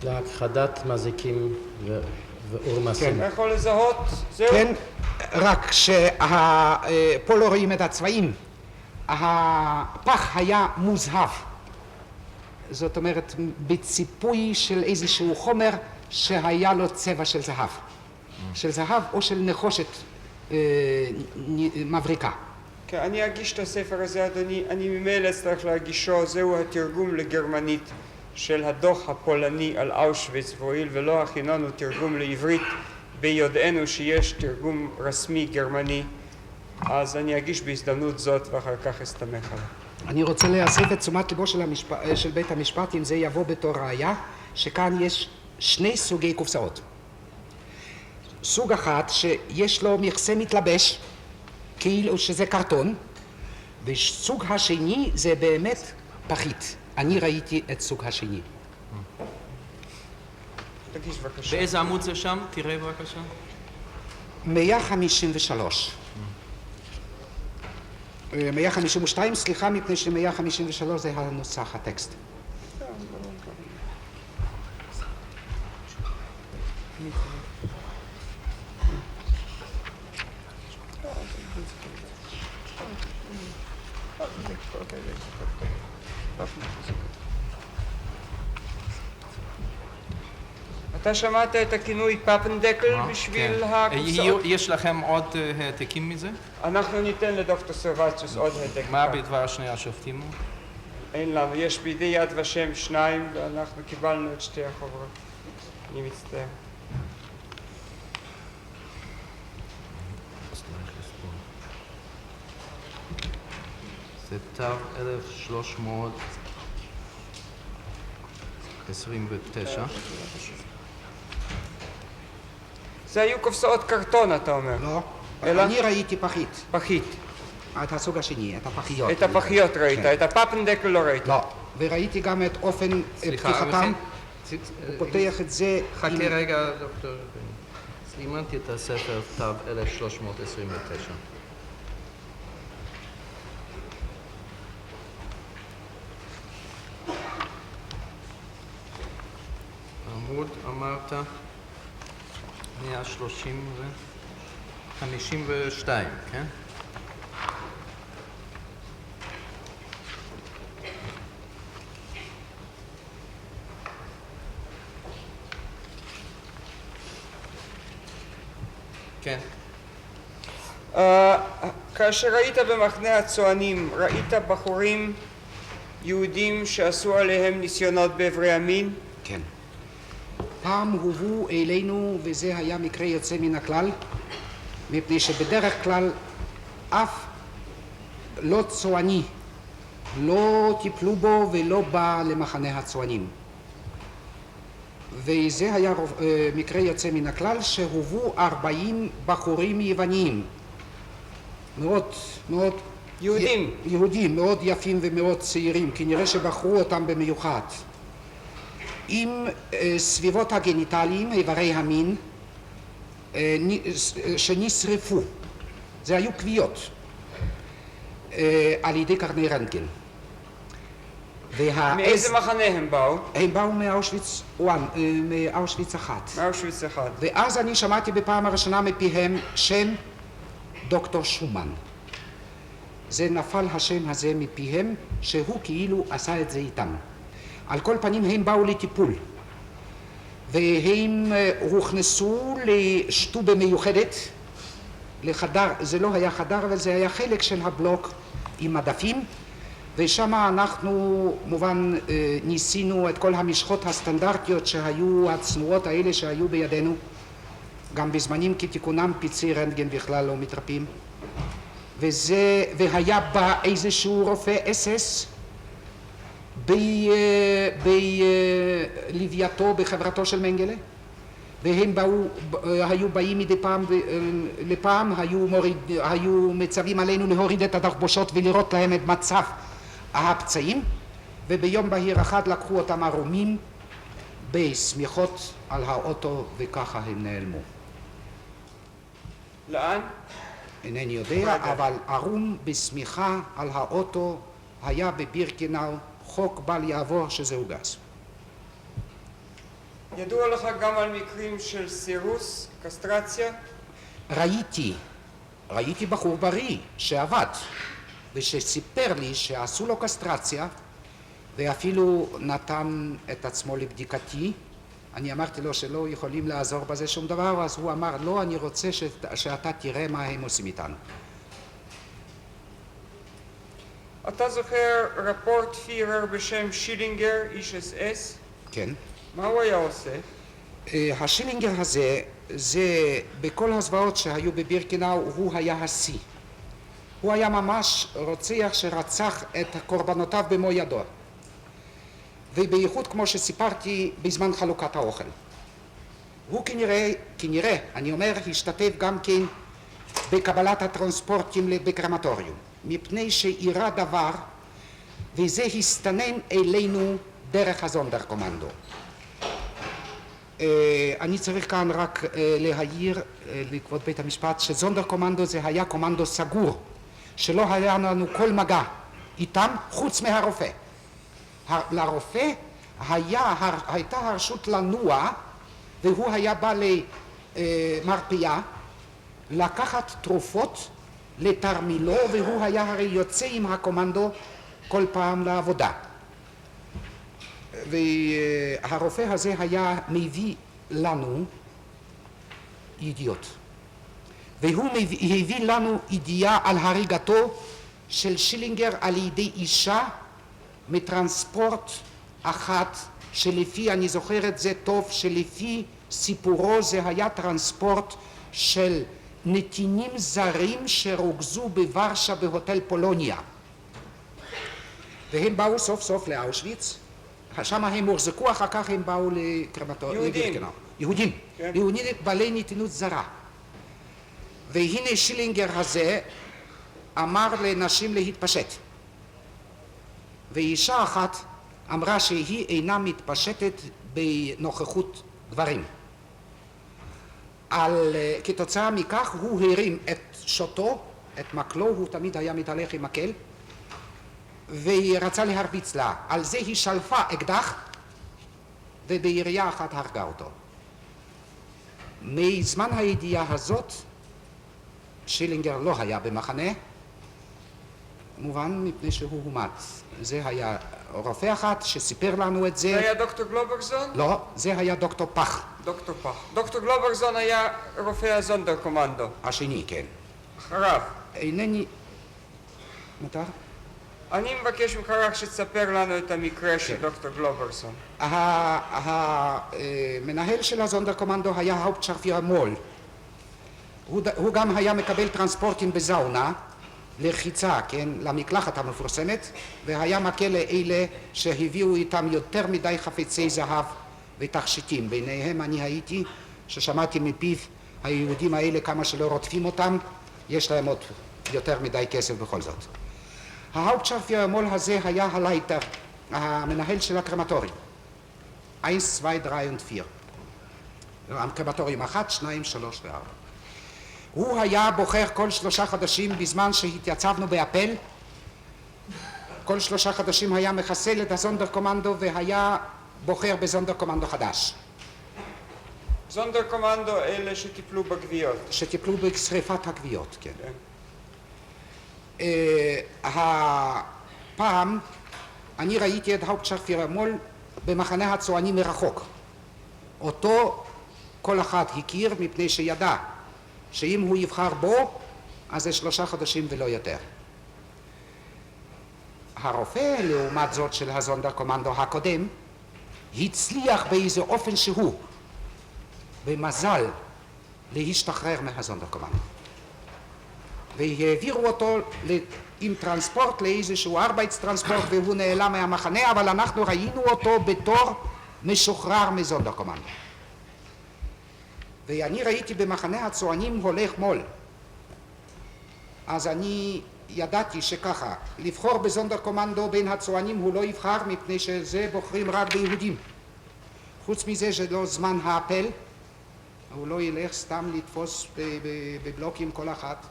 להכחדת מזיקים ועורמסים. אתה יכול לזהות? זהו? כן, רק שפה לא רואים את הצבעים. הפח היה מוזהב. זאת אומרת, בציפוי של איזשהו חומר שהיה לו צבע של זהב. של זהב או של נחושת מבריקה. כן, אני אגיש את הספר הזה, אדוני. אני ממילא אצטרך להגישו. זהו התרגום לגרמנית של הדוח הפולני על אושוויץ, והואיל ולא הכינונו תרגום לעברית ביודענו שיש תרגום רשמי גרמני, אז אני אגיש בהזדמנות זאת ואחר כך אסתמך עליו. אני רוצה להסב את תשומת ליבו של בית המשפט, אם זה יבוא בתור ראיה, שכאן יש 2 סוגי קופסאות. סוג אחד שיש לו מכסה מתלבש, כאילו שזה קרטון, וסוג השני זה באמת פחית. אני ראיתי את סוג השני. תגיש בבקשה. באיזה עמוד זה שם? תראה בבקשה. 153. 152, סליחה, מפני ש153 זה הנוסח, הטקסט. אתה שמעת את הכינוי פפנדקל בשביל הקופסאות? יש לכם עוד העתקים מזה? אנחנו ניתן לדוקטור סרבציוס עוד העתק. מה בדבר שני השופטים? אין לנו, יש בידי יד ושם 2 ואנחנו קיבלנו את 2 החוברות. אני מצטער. זה תו 1329. זה היו קופסאות קרטון, אתה אומר. לא, אלא? אני ראיתי פחית. פחית. את הסוג השני, את הפחיות. את הפחיות ראית, כן. את הפפנדקל לא ראית. לא, וראיתי גם את אופן פתיחתם. הוא פותח את זה חכה רגע, דוקטור. סימנתי את הספר תו 1329. עמוד אמרת 152, כן? כן. כאשר היית במחנה הצוענים, ראית בחורים יהודים שעשו עליהם ניסיונות בעברי המין? כן. פעם הובאו אלינו, וזה היה מקרה יוצא מן הכלל, מפני שבדרך כלל אף לא צועני לא טיפלו בו ולא בא למחנה הצוענים. וזה היה מקרה יוצא מן הכלל, שהובאו 40 בחורים יווניים, מאוד יהודים, מאוד יפים ומאוד צעירים, כי נראה שבחרו אותם במיוחד, עם סביבות הגניטליים, איברי המין, שנשרפו. זה היו כוויות על ידי קרני רנטגן. מאיזה מחנה הם באו? הם באו מאושוויץ 1. מאושוויץ 1. ואז אני שמעתי בפעם הראשונה מפיהם שם דוקטור שומן. זה נפל השם הזה מפיהם, שהוא כאילו עשה את זה איתם. על כל פנים הם באו לטיפול, והם הוכנסו לשטובה מיוחדת, לחדר, זה לא היה חדר, אבל זה היה חלק של הבלוק עם מדפים, ושם אנחנו מובן ניסינו את כל המשחות הסטנדרטיות שהיו, הצנועות האלה שהיו בידינו, גם בזמנים כתיקונם פצעי רנטגן בכלל לא מתרפים, והיה בה איזשהו רופא אס-אס בלווייתו, בחברתו של מנגלה, והם היו באים מדי פעם לפעם, היו מצווים עלינו להוריד את התחבושות ולראות להם את מצב הפצעים, וביום בהיר אחד לקחו אותם ערומים בסמיכות על האוטו, וככה הם נעלמו. לאן? אינני יודע, אבל ערום בסמיכה על האוטו היה בבירקנאו, חוק בל יעבור שזהו גז. ידוע לך גם על מקרים של סירוס, קסטרציה? ראיתי בחור בריא שעבד, ושסיפר לי שעשו לו קסטרציה, ואפילו נתן את עצמו לבדיקתי. אני אמרתי לו שלא יכולים לעזור בזה שום דבר, אז הוא אמר, לא, אני רוצה שאתה תראה מה הם עושים איתנו. אתה זוכר רפורט פירר בשם שילינגר, איש אס-אס? כן. מה הוא היה עושה? השילינגר הזה, זה בכל הזוועות שהיו בבירקנאו, הוא היה השיא. הוא היה ממש רוצח שרצח את קורבנותיו במו ידו. ובייחוד כמו שסיפרתי בזמן חלוקת האוכל. הוא כנראה, אני אומר, השתתף גם כן בקבלת הטרנספורטים בקרמטוריום, מפני שאירע דבר, וזה הסתנן אלינו דרך הזונדר קומנדו. אני צריך כאן רק להעיר לכבוד בית המשפט שזונדר קומנדו זה היה קומנדו סגור, שלא היה לנו כל מגע איתם חוץ מהרופא. לרופא הייתה הרשות לנוע, והוא היה בא למרפאה לקחת תרופות לתרמילו, והוא היה הרי יוצא עם הקומנדו כל פעם לעבודה. והרופא הזה היה מביא לנו ידיעות, והוא הביא לנו ידיעה על הריגתו של שילינגר על ידי אישה מטרנספורט אחת, שלפי, אני זוכר את זה טוב, שלפי סיפורו זה היה טרנספורט של נתינים זרים שרוכזו בוורשה בהוטל פולוניה, והם באו סוף סוף לאושוויץ. שם הם הוחזקו, אחר כך הם באו לבירקנאו. יהודים, כן. יהודים בעלי נתינות זרה. והנה שילינגר הזה אמר לנשים להתפשט, ואישה אחת אמרה שהיא אינה מתפשטת בנוכחות גברים. כתוצאה מכך הוא הרים את שוטו, את מקלו, הוא תמיד היה מתהלך עם מקל, ורצה להרביץ לה. על זה היא שלפה אקדח, ובירייה אחת הרגה אותו. מזמן הידיעה הזאת, שילינגר לא היה במחנה, מובן מפני שהוא הומת. זה היה רופא אחת שסיפר לנו את זה. זה היה דוקטור גלוברזון? לא, זה היה דוקטור פח. דוקטור פח. דוקטור גלוברזון היה רופא הזונדר קומנדו. השני, כן. אחריו. אינני... מותר? אני מבקש ממך רק שתספר לנו את המקרה של דוקטור גלוברסון. המנהל של הזונדר קומנדו היה האופטשאפיר מול. הוא גם היה מקבל טרנספורטים בזאונה, לחיצה, כן, למקלחת המפורסמת, והיה מכה לאלה שהביאו איתם יותר מדי חפצי זהב ותכשיטים. ביניהם אני הייתי, ששמעתי מפיו, היהודים האלה כמה שלא רודפים אותם, יש להם עוד יותר מדי כסף בכל זאת. ההאופטשאפטפיהרר מול הזה היה הלייטר, המנהל של הקרמטוריום. 1, 2, 3 ו-4. הקרמטוריום 1, 2, 3 ו-4. הוא היה בוחר כל 3 חודשים בזמן שהתייצבנו באפל. כל 3 חודשים היה מחסל את הזונדרקומנדו והיה בוחר בזונדרקומנדו חדש. זונדרקומנדו אלה שטיפלו בגוויות. שטיפלו בשריפת הגוויות, כן. הפעם אני ראיתי את האופטשאפטפיהרר מול במחנה הצוענים מרחוק. אותו כל אחד הכיר מפני שידע שאם הוא יבחר בו, אז זה 3 חודשים ולא יותר. הרופא, לעומת זאת של הזונדרקומנדו הקודם, הצליח באיזה אופן שהוא, במזל, להשתחרר מהזונדרקומנדו. והעבירו אותו עם טרנספורט לאיזשהו ארבייטסטרנספורט והוא נעלם מהמחנה, אבל אנחנו ראינו אותו בתור משוחרר מזונדרקומנדו. ואני ראיתי במחנה הצוענים הולך מול. אז אני ידעתי שככה, לבחור בזונדרקומנדו בין הצוענים הוא לא יבחר מפני שזה בוחרים רק ביהודים. חוץ מזה שלא זמן האפל, הוא לא ילך סתם לתפוס בבלוקים כל אחת.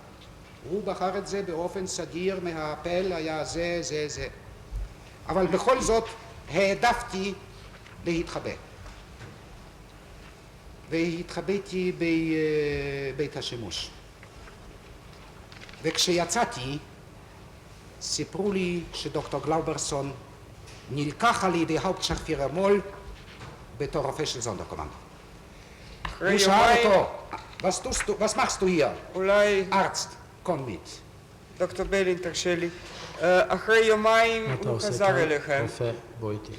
הוא בחר את זה באופן סדיר מהאפל, היה זה. אבל בכל זאת העדפתי להתחבא. והתחבאתי בבית השימוש. וכשיצאתי, סיפרו לי שדוקטור גלאוברסון נלקח על ידי האופטשאפטפיהרר מול בתור רופא של זונדרקומנדו. הוא שאל אותו, was machst du hier? אולי... ארצט, komm mit. דוקטור ביילין, תרשה לי. אחרי יומיים הוא חזר אליכם. רופא, בוא איתי.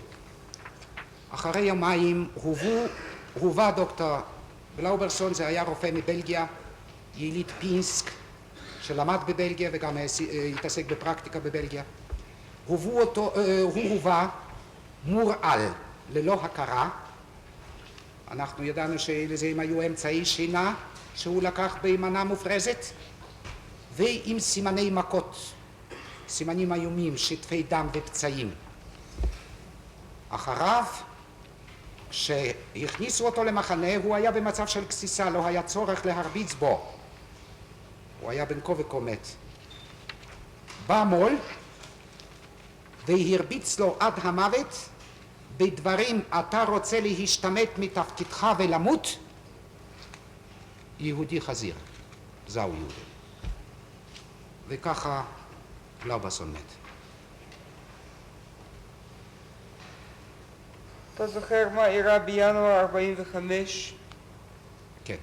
אחרי יומיים הובא דוקטור גלאוברסון, זה היה רופא מבלגיה, יליד פינסק, שלמד בבלגיה וגם התעסק בפרקטיקה בבלגיה. הוא הובא מורעל, ללא הכרה. אנחנו ידענו שלזה הם היו אמצעי שינה שהוא לקח במנה מופרזת, ועם סימני מכות, סימנים איומים, שטפי דם ופצעים. אחריו, כשהכניסו אותו למחנה, הוא היה במצב של גסיסה, לא היה צורך להרביץ בו. הוא היה בין כה וכה מת. בא מול והרביץ לו עד המוות בדברים, אתה רוצה להשתמט מתפקידך ולמות? יהודי חזיר, זהו יהודי. וככה גלאוברסון מת. אתה זוכר מה אירע בינואר 45? כן.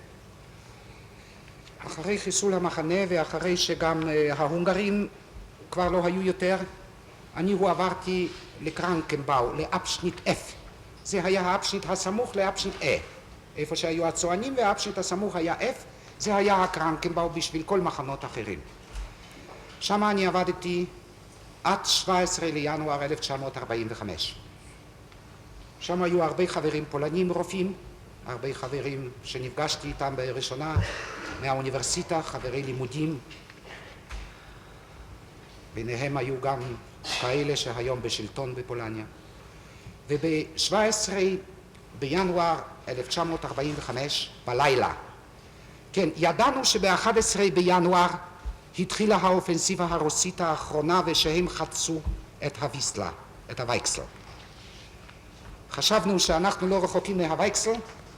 אחרי חיסול המחנה ואחרי שגם ההונגרים כבר לא היו יותר, אני הועברתי לקרנקנבאו, לאפשניט F. זה היה האפשניט הסמוך לאפשניט A. איפה שהיו הצוענים והאפשניט הסמוך היה F, זה היה הקרנקנבאו בשביל כל מחנות אחרים. שם אני עבדתי עד 17 לינואר 1945. שם היו הרבה חברים פולנים רופאים, הרבה חברים שנפגשתי איתם בראשונה מהאוניברסיטה, חברי לימודים. ביניהם היו גם כאלה שהיום בשלטון בפולניה. וב-17 בינואר 1945 בלילה, כן, ידענו שב-11 בינואר התחילה האופנסיבה הרוסית האחרונה ושהם חצו את הוויסלה, את הווייקסל. חשבנו שאנחנו לא רחוקים מהווייקסל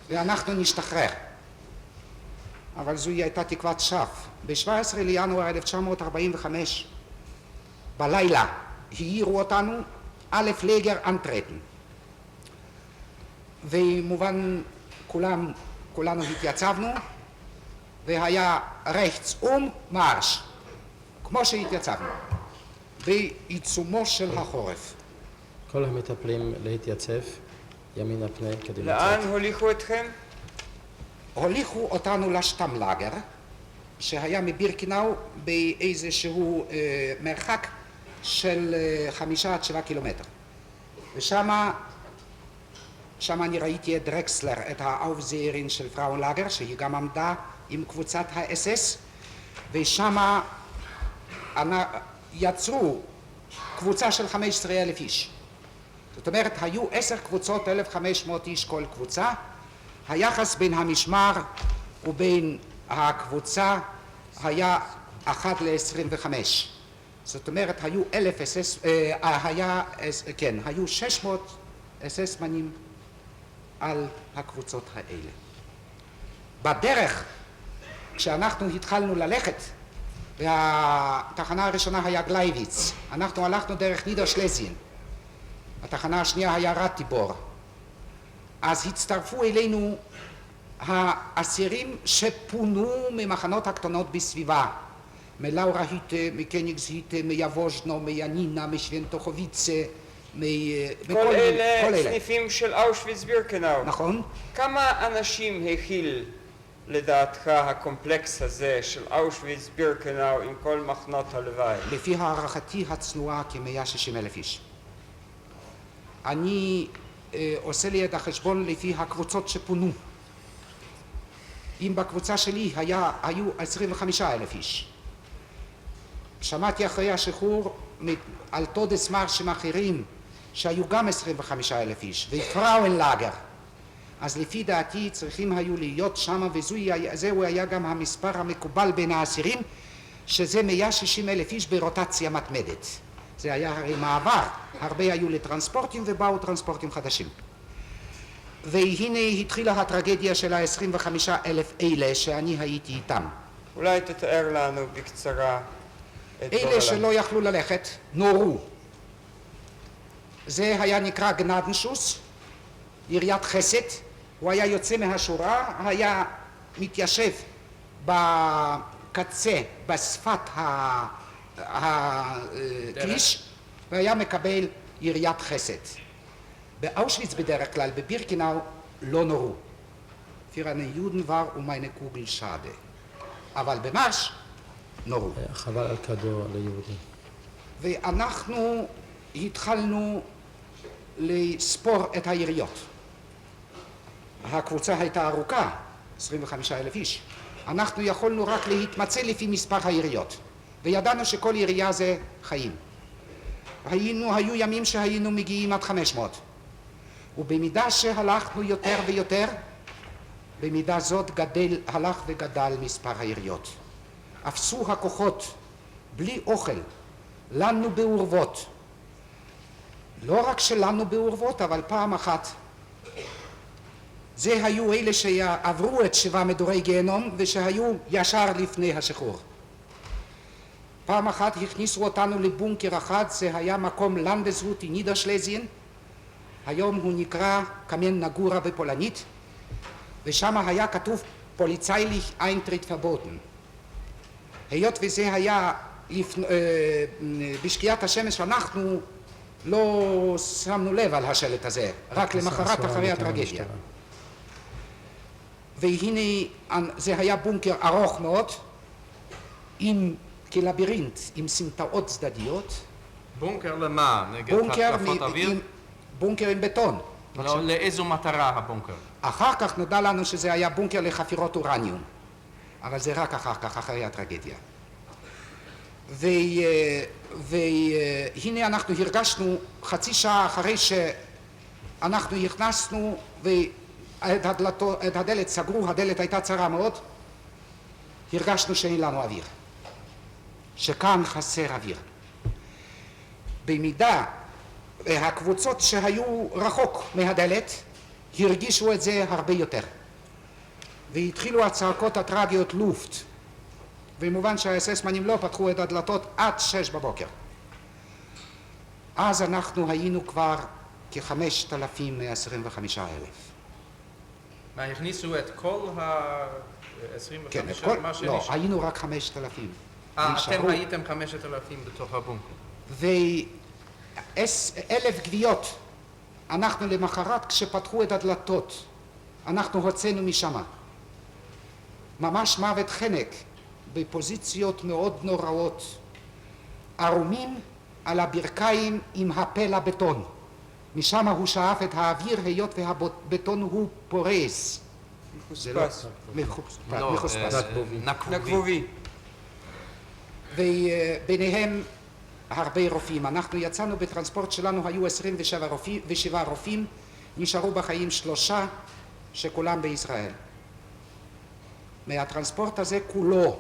ואנחנו נשתחרר. אבל זוהי הייתה תקוות שווא. ב-17 לינואר 1945 בלילה העירו אותנו א' לגר אנטרטן. ומובן כולנו התייצבנו והיה רחץ מרש, כמו שהתייצבנו, בעיצומו של החורף. כל המטפלים להתייצב, ימין הפני, קדימה. לאן הוליכו אתכם? הוליכו אותנו לשטמלאגר, שהיה מבירקנאו באיזשהו מרחק של 5 עד 7 קילומטר. ושם שם אני ראיתי את דרקסלר, את האופזיירין של פראונלאגר, שהיא גם עמדה עם קבוצת האס-אס, ושם יצרו קבוצה של 15,000 איש. זאת אומרת, היו 10 קבוצות, 1,500 איש כל קבוצה. היחס בין המשמר ובין הקבוצה היה 1 ל-25. זאת אומרת, היו 1,000 אס-אס, היו 600 אס-אסמנים על הקבוצות האלה. בדרך, כשאנחנו התחלנו ללכת, והתחנה הראשונה היה גלייביץ, אנחנו הלכנו דרך נידר-שלזין, התחנה השנייה היה רטיבור, אז הצטרפו אלינו האסירים שפונו ממחנות הקטנות בסביבה, מלאורה היטה, מקניגס היטה, מיבוז'נו, מיאנינה, משוונטוכוביצה, כל אלה סניפים של אושוויץ בירקנאו. נכון. כמה אנשים הכיל לדעתך הקומפלקס הזה של אושוויץ בירקנאו עם כל מחנות הלוואי? לפי הערכתי הצנועה כ-160,000 איש. אני עושה לי את החשבון לפי הקבוצות שפונו. אם בקבוצה שלי היו 25,000 איש. שמעתי אחרי השחרור על תודס מרשים אחרים שהיו גם 25,000 איש, ופראונלאגר. אז לפי דעתי צריכים היו להיות שם, וזהו היה גם המספר המקובל בין האסירים, שזה 160,000 איש ברוטציה מתמדת. זה היה הרי מעבר, הרבה היו לטרנספורטים ובאו טרנספורטים חדשים. והנה התחילה הטרגדיה של ה-25,000 אלה שאני הייתי איתם. אולי תתאר לנו בקצרה את גורלם. אלה שלא יכלו ללכת נורו. זה היה נקרא גנדנשוס, יריית חסד. הוא היה יוצא מהשורה, היה מתיישב בקצה, בשפת הכביש, והיה מקבל יריית חסד. באושוויץ בדרך כלל, בבירקנאו, לא נורו. für eine Juden war eine Kugel schade. אבל במרש, נורו. חבל על כדור ליהודים. ואנחנו התחלנו לספור את היריות. הקבוצה הייתה ארוכה, 25,000 איש. אנחנו יכולנו רק להתמצא לפי מספר היריות, וידענו שכל ירייה זה חיים. היו ימים שהיינו מגיעים עד 500, ובמידה שהלכנו יותר ויותר, במידה זאת הלך וגדל מספר היריות. אפסו הכוחות בלי אוכל, לנו בעורבות. לא רק שלנו בעורבות, אבל פעם אחת. זה היו אלה שעברו את 7 מדורי גיהנום ושהיו ישר לפני השחרור. פעם אחת הכניסו אותנו לבונקר אחד, זה היה מקום לנדסהוט in נידר-שלזין, היום הוא נקרא קמיין נגורה בפולנית, ושם היה כתוב פוליצייליך איינטריט פרבוטן. היות וזה היה בשקיעת השמש, אנחנו לא שמנו לב על השלט הזה, רק למחרת אחרי הטרגדיה. והנה זה היה בונקר ארוך מאוד, כלבירינט, עם סמטאות צדדיות. בונקר למה? נגד התקפות אוויר? בונקר עם בטון. לא, לאיזו מטרה הבונקר? אחר כך נודע לנו שזה היה בונקר לחפירות אורניום, אבל זה רק אחר כך, אחרי הטרגדיה. והנה אנחנו הרגשנו חצי שעה אחרי שאנחנו נכנסנו ואת הדלת סגרו, הדלת הייתה צרה מאוד, הרגשנו שאין לנו אוויר, שכאן חסר אוויר. במידה הקבוצות שהיו רחוק מהדלת הרגישו את זה הרבה יותר, והתחילו הצעקות הטרגיות לופט, במובן שהאס-אסמנים לא פתחו את הדלתות עד 6 בבוקר. אז אנחנו היינו כבר כ-5,000 מ-25,000. מה, הכניסו את כל ה-25? כן, לא, היינו רק 5,000. אתם הייתם 5,000 בתוך הבונקר. ו1,000 גוויות, אנחנו למחרת כשפתחו את הדלתות, אנחנו הוצאנו משם. ממש מוות חנק, בפוזיציות מאוד נוראות, ערומים על הברכיים עם הפה לבטון, משם הוא שאף את האוויר היות והבטון הוא פורס. זה לא מחוספס. מחוספס. נקבובי. וביניהם הרבה רופאים. אנחנו יצאנו בטרנספורט שלנו, היו 27 רופאים, נשארו בחיים 3 שכולם בישראל. מהטרנספורט הזה כולו,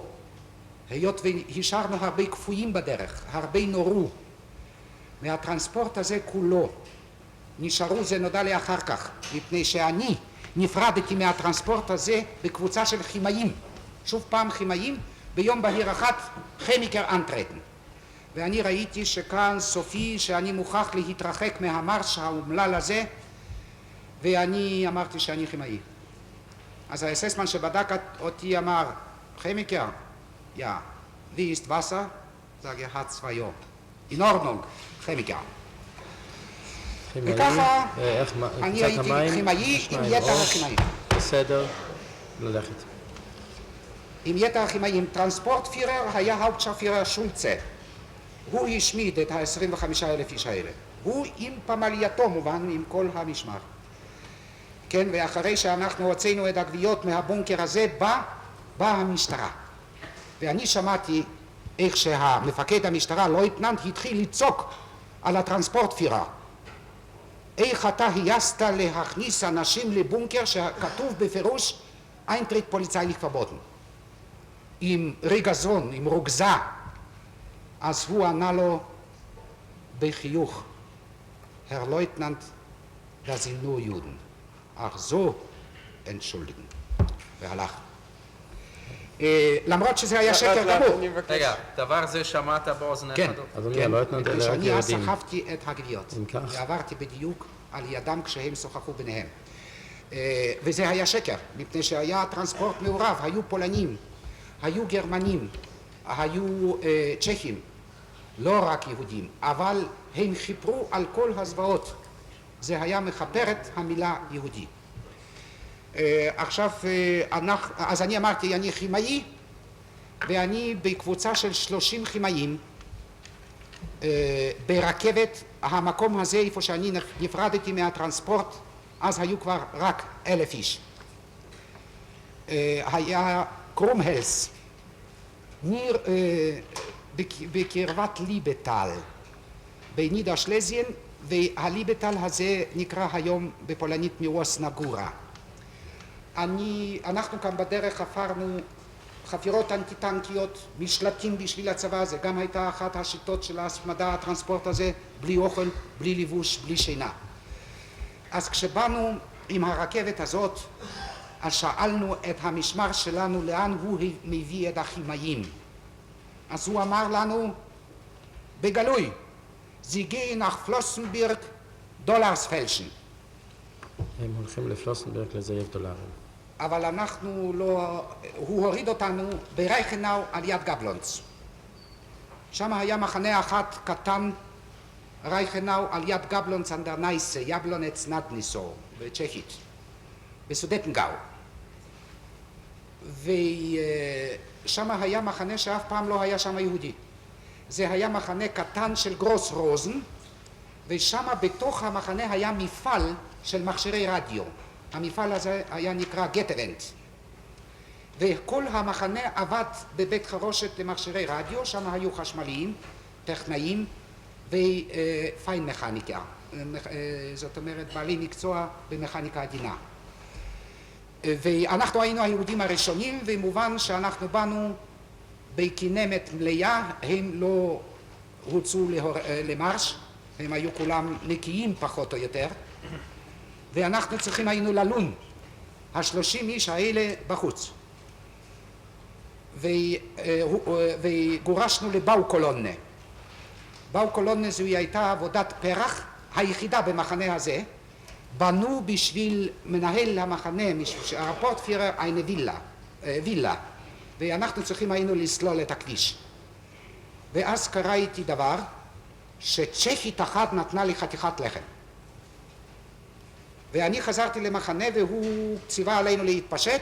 היות והשארנו הרבה כפויים בדרך, הרבה נורו, מהטרנספורט הזה כולו נשארו, זה נודע לי אחר כך, מפני שאני נפרדתי מהטרנספורט הזה בקבוצה של כימאים, שוב פעם כימאים, ביום בהיר אחת כימיקר אנטרטן. ואני ראיתי שכאן סופי שאני מוכרח להתרחק מהמרש האומלל הזה, ואני אמרתי שאני כימאי. אז האססמן שבדק אותי אמר, כימיקר, ja, wie ist Wasser? Sage ich, hat 2 Jahre. In Ordnung, כימיקר. וככה אני הייתי כימאי עם יתר הכימאים. בסדר, ללכת. עם יתר הכימאים. טרנספורטפירר היה האופטשאפירר שולצה. הוא השמיד את ה-25,000 איש האלה. הוא עם פמלייתו מובן, עם כל המשמר. כן, ואחרי שאנחנו הוצאנו את הגוויות מהבונקר הזה, באה המשטרה. ואני שמעתי איך שהמפקד המשטרה, לויטננט, התחיל לצעוק על הטרנספורטפירר. איך אתה היסת להכניס אנשים לבונקר שכתוב בפירוש איינטריט פוליצייליך פרבוטן. עם רגזון, עם רוגזה. אז הוא ענה לו בחיוך, Herr Leutnant, das sind nur Juden. Ach so, entschuldigen. והלך. למרות שזה היה שקר גמור. רגע, דבר זה שמעת באוזניך? כן, אדוני הלויטננט, אלה רק שאני אז יהודים. סחבתי את הגוויות. אם כך. ועברתי בדיוק על ידם כשהם שוחחו ביניהם. וזה היה שקר, מפני שהיה טרנספורט מעורב, היו פולנים, היו גרמנים, היו צ'כים, לא רק יהודים, אבל הם חיפרו על כל הזוועות. זה היה מכפר את המילה יהודי. עכשיו, אז אני אמרתי, אני כימאי, ואני בקבוצה של 30 כימאים, ברכבת, המקום הזה, איפה שאני נפרדתי מהטרנספורט, אז היו כבר רק 1,000 איש. היה קרומהלס, ניר בקרבת ליבטל, בנידר שלזיין, והליבטל הזה נקרא היום בפולנית מירוס נגורה. אנחנו כאן בדרך חפרנו חפירות אנטי-טנקיות, משלטים בשביל הצבא, זה גם הייתה אחת השיטות של ההסמדה, הטרנספורט הזה, בלי אוכל, בלי לבוש, בלי שינה. אז כשבאנו עם הרכבת הזאת, אז שאלנו את המשמר שלנו לאן הוא מביא את הכימאים. אז הוא אמר לנו בגלוי, Sie gehen nach Flossenbürg Dollars fälschen. הם הולכים לפלוסנברג לזייף דולרים. אבל אנחנו לא, הוא הוריד אותנו ברייכנאו על יד גבלונץ. שם היה מחנה אחת קטן, רייכנאו על יד גבלונץ אנדר נייסה, יבלונץ נדניסו, בצ'כית, בסודטנגאו. ושם היה מחנה שאף פעם לא היה שם יהודי. זה היה מחנה קטן של גרוס רוזן, ושם בתוך המחנה היה מפעל של מכשירי רדיו. המפעל הזה היה נקרא גטוונט. וכל המחנה עבד בבית חרושת למכשירי רדיו, שם היו חשמליים, טכנאים ופיין מכניקה. זאת אומרת, בעלי מקצוע במכניקה עדינה. ואנחנו היינו היהודים הראשונים, ומובן שאנחנו באנו בכנמת מלאה, הם לא הוצאו למרש, הם היו כולם נקיים פחות או יותר, ואנחנו צריכים היינו ללון, 30 איש האלה בחוץ. וגורשנו לבאו קולונה. באו קולונה זו הייתה עבודת פרח, היחידה במחנה הזה, בנו בשביל מנהל המחנה, הרפורטפירר, eine וילה, ואנחנו צריכים היינו לסלול את הכביש. ואז קרה איתי דבר, שצ'כית אחת נתנה לי חתיכת לחם. ואני חזרתי למחנה והוא ציווה עלינו להתפשט,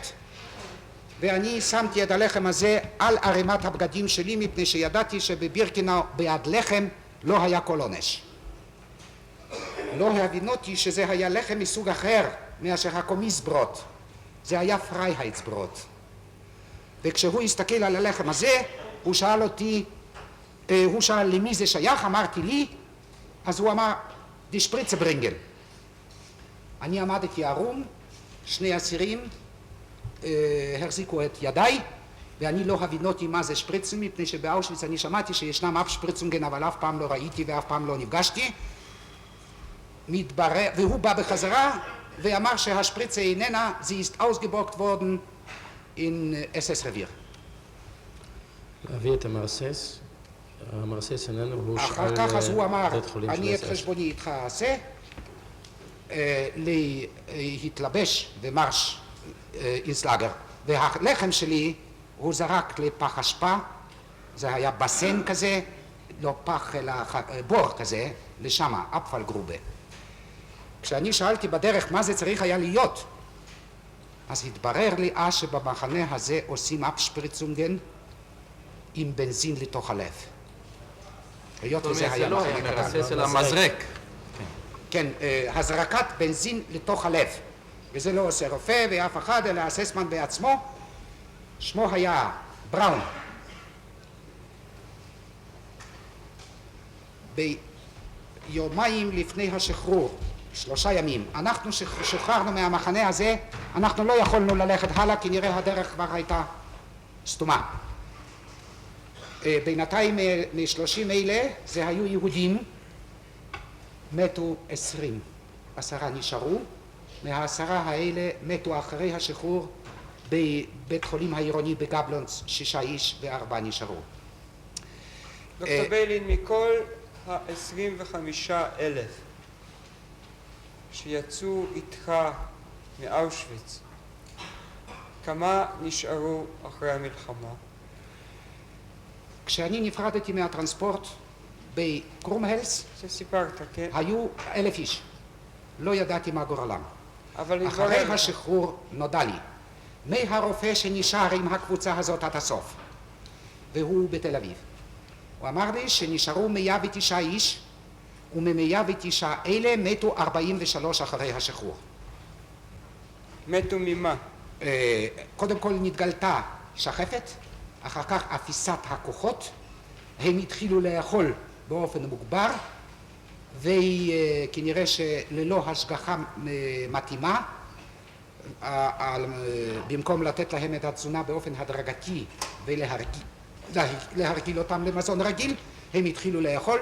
ואני שמתי את הלחם הזה על ערימת הבגדים שלי, מפני שידעתי שבבירקנאו בעד לחם לא היה כל עונש. לא הבינותי שזה היה לחם מסוג אחר מאשר הקומיסברוט. זה היה פרייהייטסברוט. וכשהוא הסתכל על הלחם הזה, הוא שאל למי זה שייך, אמרתי לי, אז הוא אמר, די שפריצה ברינגן. אני עמדתי ערום, שני אסירים החזיקו את ידיי, ואני לא הבינותי מה זה שפריצים, מפני שבאושוויץ אני שמעתי שישנם אף שפריצונגן, אבל אף פעם לא ראיתי ואף פעם לא נפגשתי. והוא בא בחזרה ואמר שהשפריצה איננה, sie ist ausgebockt worden in SS-Revier. להביא את המרסס, המרסס איננו, הוא אחר כך אז הוא אמר, בית חולים של אני את SS. חשבוני איתך אעשה, להתלבש במרש אינסלאגר, והלחם שלי הוא זרק לפח אשפה, זה היה בסן כזה, לא פח אלא בור כזה, לשם, אפפל גרובה. כשאני שאלתי בדרך מה זה צריך היה להיות, אז התברר לי שבמחנה הזה עושים אפשפריצונגן עם בנזין לתוך הלב. היות וזה היה זה מחנה לא קטן. מרסס אלא מזרק. כן, הזרקת בנזין לתוך הלב, וזה לא עושה רופא ואף אחד אלא הססמן בעצמו. שמו היה בראון. ביומיים לפני השחרור, 3 ימים, אנחנו שחררנו מהמחנה הזה, אנחנו לא יכולנו ללכת הלאה כי נראה הדרך כבר הייתה סתומה. בינתיים מ-30 אלה זה היו יהודים, מתו 20, 10 נשארו, מה10 האלה מתו אחרי השחרור בבית חולים העירוני בגבלונס 6 איש ו4 נשארו. דוקטור ביילין, מכל ה-25,000 שיצאו איתך מאושוויץ, כמה נשארו אחרי המלחמה? כשאני נפרדתי מהטרנספורט בקרומהלס, זה סיפרת, כן? היו 1,000 איש. לא ידעתי מה גורלם. אבל אחרי השחרור נודע לי מהרופא שנשאר עם הקבוצה הזאת עד הסוף, והוא בתל אביב. הוא אמר לי שנשארו 109 איש, ומ-109 אלה מתו 43 אחרי השחרור. מתו ממה? קודם כל נתגלתה שחפת, אחר כך אפיסת הכוחות, הם התחילו לאכול באופן מוגבר, וכנראה שללא השגחה מתאימה, במקום לתת להם את התזונה באופן הדרגתי ולהרגיל אותם למזון רגיל, הם התחילו לאכול,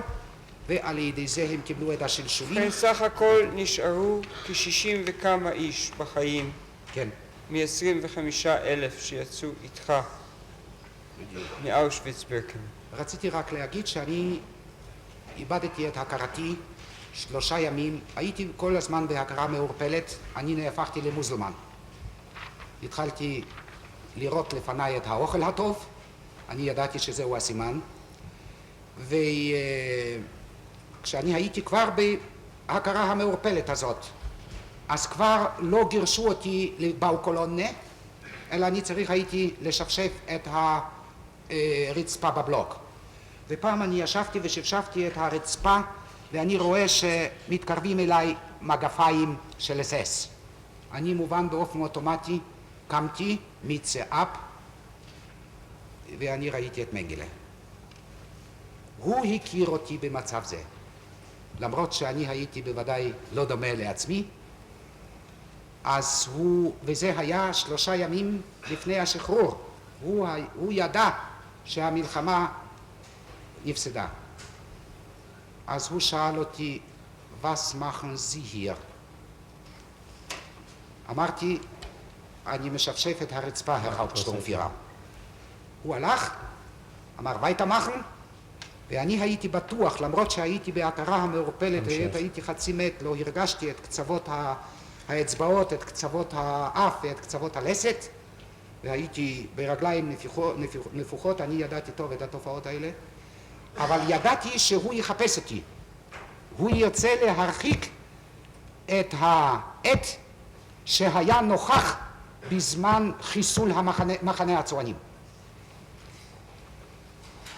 ועל ידי זה הם קיבלו את השלשולים. סך הכל נשארו כ-60 וכמה איש בחיים. כן. מ-25,000 שיצאו איתך מאושוויץ בירקנאו. רציתי רק להגיד שאני איבדתי את הכרתי 3 ימים, הייתי כל הזמן בהכרה מעורפלת, אני נהפכתי למוזלמן. התחלתי לראות לפניי את האוכל הטוב, אני ידעתי שזהו הסימן, וכשאני הייתי כבר בהכרה המעורפלת הזאת, אז כבר לא גירשו אותי באוקולונה, אלא אני צריך הייתי לשפשף את הרצפה בבלוק. ופעם אני ישבתי ושפשפתי את הרצפה, ואני רואה שמתקרבים אליי מגפיים של SS. אני מובן באופן אוטומטי, קמתי, מצאפ, ואני ראיתי את מנגלה. הוא הכיר אותי במצב זה, למרות שאני הייתי בוודאי לא דומה לעצמי, אז וזה היה 3 ימים לפני השחרור, הוא ידע שהמלחמה נפסדה. אז הוא שאל אותי, was machen Sie hier? אמרתי, אני משפשף את הרצפה, Herr Hauptsturmführer. הוא הלך, אמר, weitermachen, ואני הייתי בטוח, למרות שהייתי בהכרה המעורפלת, הייתי חצי מת, לא הרגשתי את קצוות האצבעות, את קצוות האף ואת קצוות הלסת, והייתי ברגליים נפוחות, אני ידעתי טוב את התופעות האלה, אבל ידעתי שהוא יחפש אותי. הוא ירצה להרחיק את העט שהיה נוכח בזמן חיסול מחנה הצוענים.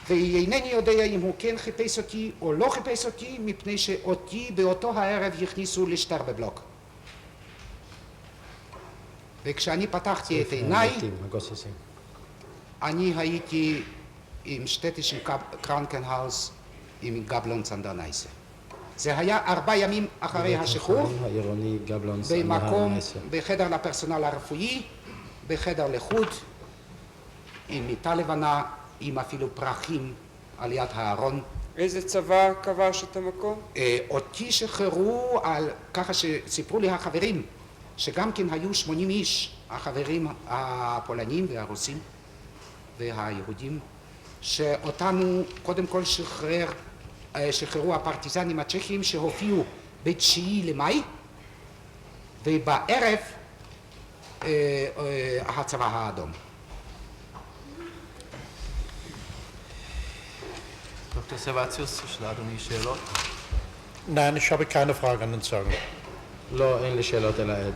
ואינני יודע אם הוא כן חיפש אותי או לא חיפש אותי, מפני שאותי באותו הערב הכניסו לשטרבבלוק. וכשאני פתחתי את עיניי, הגוססים. אני הייתי עם שטטישן קרנקנהאוס עם גבלון צנדרנייסה. זה היה 4 ימים אחרי השחרור, העירוני גבלון במקום, צנדרנייסה. בחדר לפרסונל הרפואי, בחדר לחוד, עם מיטה לבנה, עם אפילו פרחים על יד הארון. איזה צבא כבש את המקום? אותי שחררו על ככה שסיפרו לי החברים, שגם כן היו 80 איש, החברים הפולנים והרוסים והיהודים, שאותנו קודם כל שחררו הפרטיזנים הצ'כים שהופיעו ב9 למאי, ובערב הצבא האדום. דוקטור סבציוס, יש לאדוני שאלות? Nein, ich habe keine Frage an den Zeugen. לא, אין לי שאלות אל העד.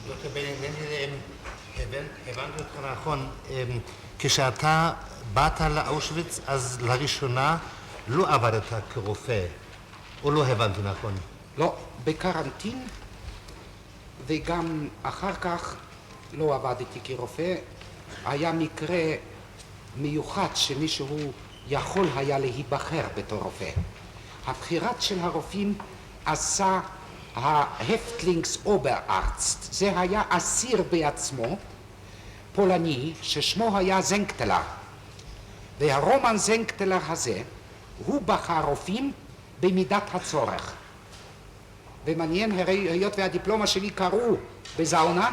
דוקטור בני, הבנתי אותך נכון, כשאתה באת לאושוויץ, אז לראשונה לא עבדת כרופא, או לא הבנתי נכון? לא, בקרנטין, וגם אחר כך לא עבדתי כרופא. היה מקרה מיוחד שמישהו יכול היה להיבחר בתור רופא. הבחירת של הרופאים עשה ההפטלינגס אוברארצט. זה היה אסיר בעצמו, פולני, ששמו היה זנקטלר. והרומן זנקטלר הזה, הוא בחר רופאים במידת הצורך. ומעניין, היות והדיפלומה שלי קראו בזאונה,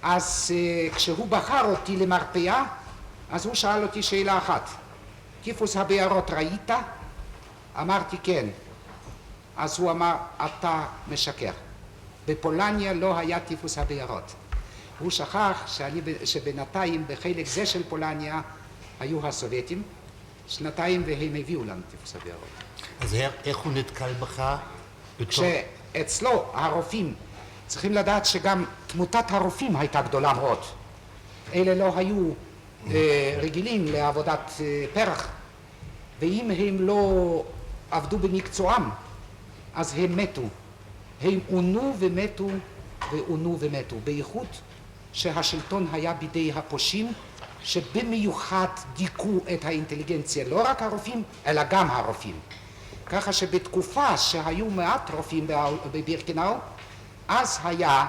אז כשהוא בחר אותי למרפאה, אז הוא שאל אותי שאלה אחת: טיפוס הבארות ראית? אמרתי כן. אז הוא אמר, אתה משקר. בפולניה לא היה טיפוס הבארות. הוא שכח שבינתיים בחלק זה של פולניה היו הסובייטים, 2 והם הביאו לנו טיפוס הבארות. אז איך הוא נתקל בך? שאצלו הרופאים, צריכים לדעת שגם תמותת הרופאים הייתה גדולה מאוד. אלה לא היו רגילים לעבודת פרח, ואם הם לא עבדו במקצועם, אז הם מתו. הם עונו ומתו ועונו ומתו, בייחוד שהשלטון היה בידי הפושעים, שבמיוחד דיכאו את האינטליגנציה, לא רק הרופאים, אלא גם הרופאים. ככה שבתקופה שהיו מעט רופאים בבירקנאו, אז היה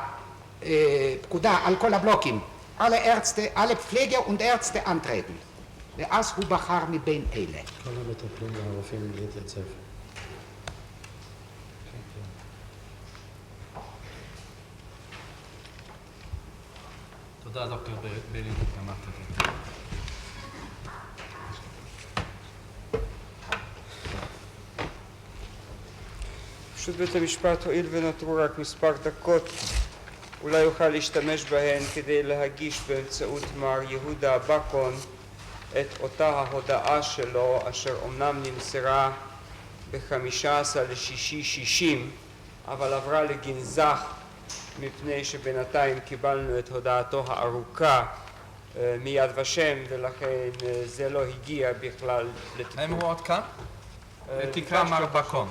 פקודה על כל הבלוקים, alle Pflege und Ärzte antreten. ואז הוא בחר מבין אלה. כל המטפלים והרופאים להתייצב. תודה דוקטור בני, אמרת את זה. פשוט בית המשפט, הואיל ונותרו רק מספר דקות, אולי יוכל להשתמש בהן כדי להגיש באמצעות מר יהודה בקון את אותה ההודעה שלו, אשר אומנם נמסרה ב-15/6/60, אבל עברה לגנזך מפני שבינתיים קיבלנו את הודעתו הארוכה מיד ושם, ולכן זה לא הגיע בכלל לטיפול. האם הוא עוד כאן? תקרא מר בקון.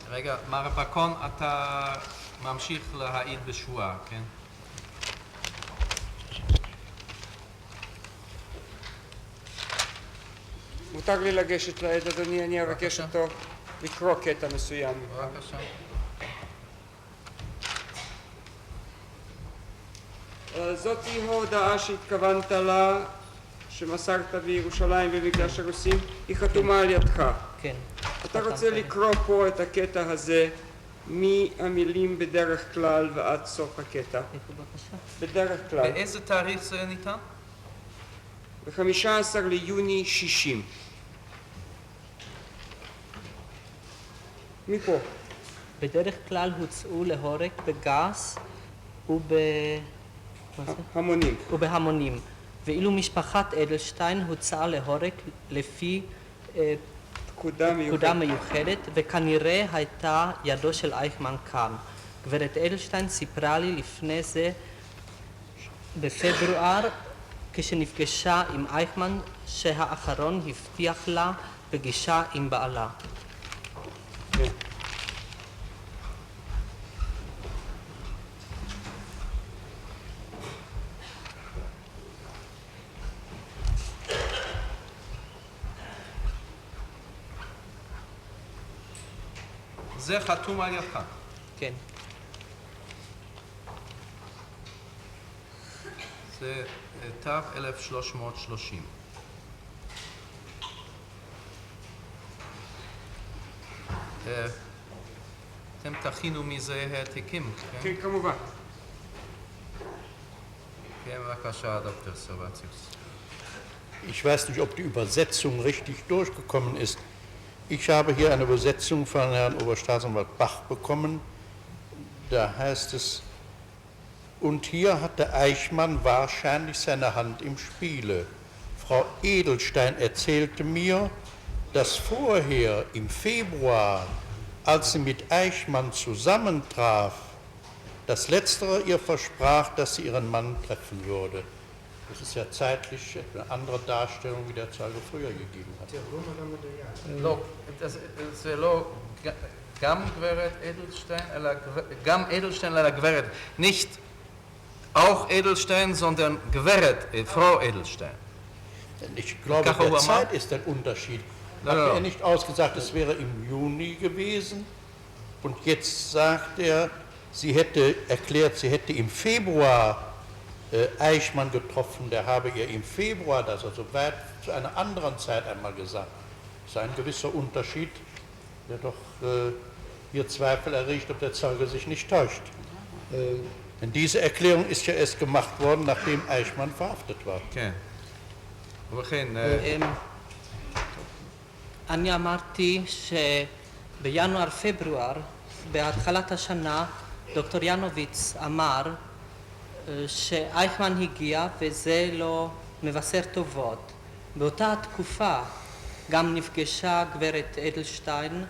רגע, מר בקון, אתה ממשיך להעיד בשבועה, כן? מותר לי לגשת לעד, אדוני, אני אבקש אותו לקרוא קטע מסוים. בבקשה. זאתי ההודעה שהתכוונת לה, שמסרת בירושלים במקדש הרוסים, היא חתומה על ידך. כן. אתה רוצה לקרוא פה את הקטע הזה מהמילים בדרך כלל ועד סוף הקטע. איפה בבקשה? בדרך כלל. באיזה תאריך זה ניתן? ב-15 ליוני 60. מפה. בדרך כלל הוצאו להורג בגס המונים. ובהמונים. ואילו משפחת אדלשטיין הוצאה להורג לפי פקודה מיוחדת, וכנראה הייתה ידו של אייכמן כאן. גברת אדלשטיין סיפרה לי לפני זה בפברואר, כשנפגשה עם אייכמן, שהאחרון הבטיח לה פגישה עם בעלה. כן. זה חתום על ידך. כן. זה תו 1330. אתם תכינו מזה העתקים, כן? כן, כמובן. כן, בבקשה, דוקטור סרבציוס. Ich weiß nicht, ob die Übersetzung richtig durchgekommen ist. Ich habe hier eine Übersetzung von Herrn Oberstaatsanwalt Bach bekommen. Da heißt es, und hier hatte Eichmann wahrscheinlich seine Hand im Spiele. Frau Edelstein erzählte mir, dass vorher im Februar, als sie mit Eichmann zusammentraf, das Letztere ihr versprach, dass sie ihren Mann treffen würde. Das ist ja zeitlich eine andere Darstellung, wie der Zeuge früher gegeben hat. לא, זה לא גם גברת אדלשטיין, אלא גם אדלשטיין אלא גברת. nicht auch Edelstein, sondern Geweret, Frau Edelstein. Ich glaube, der Zeit ist ein Unterschied. Hat er nicht ausgesagt, es wäre im Juni gewesen? Und jetzt sagt er, sie hätte erklärt, sie hätte im Februar Eichmann getroffen, der habe ihr im Februar das, also weit zu einer anderen Zeit einmal gesagt. Das ist ein gewisser Unterschied, der doch hier Zweifel erregt, ob der Zeuge sich nicht täuscht. Denn diese Erklärung ist ja erst gemacht worden, nachdem Eichmann verhaftet war. כן. ובכן, אני אמרתי שבינואר-פברואר, בהתחלת השנה, דוקטור ינוביץ אמר שאייכמן הגיע וזה לא מבשר טובות. באותה תקופה גם נפגשה גברת אדלשטיין,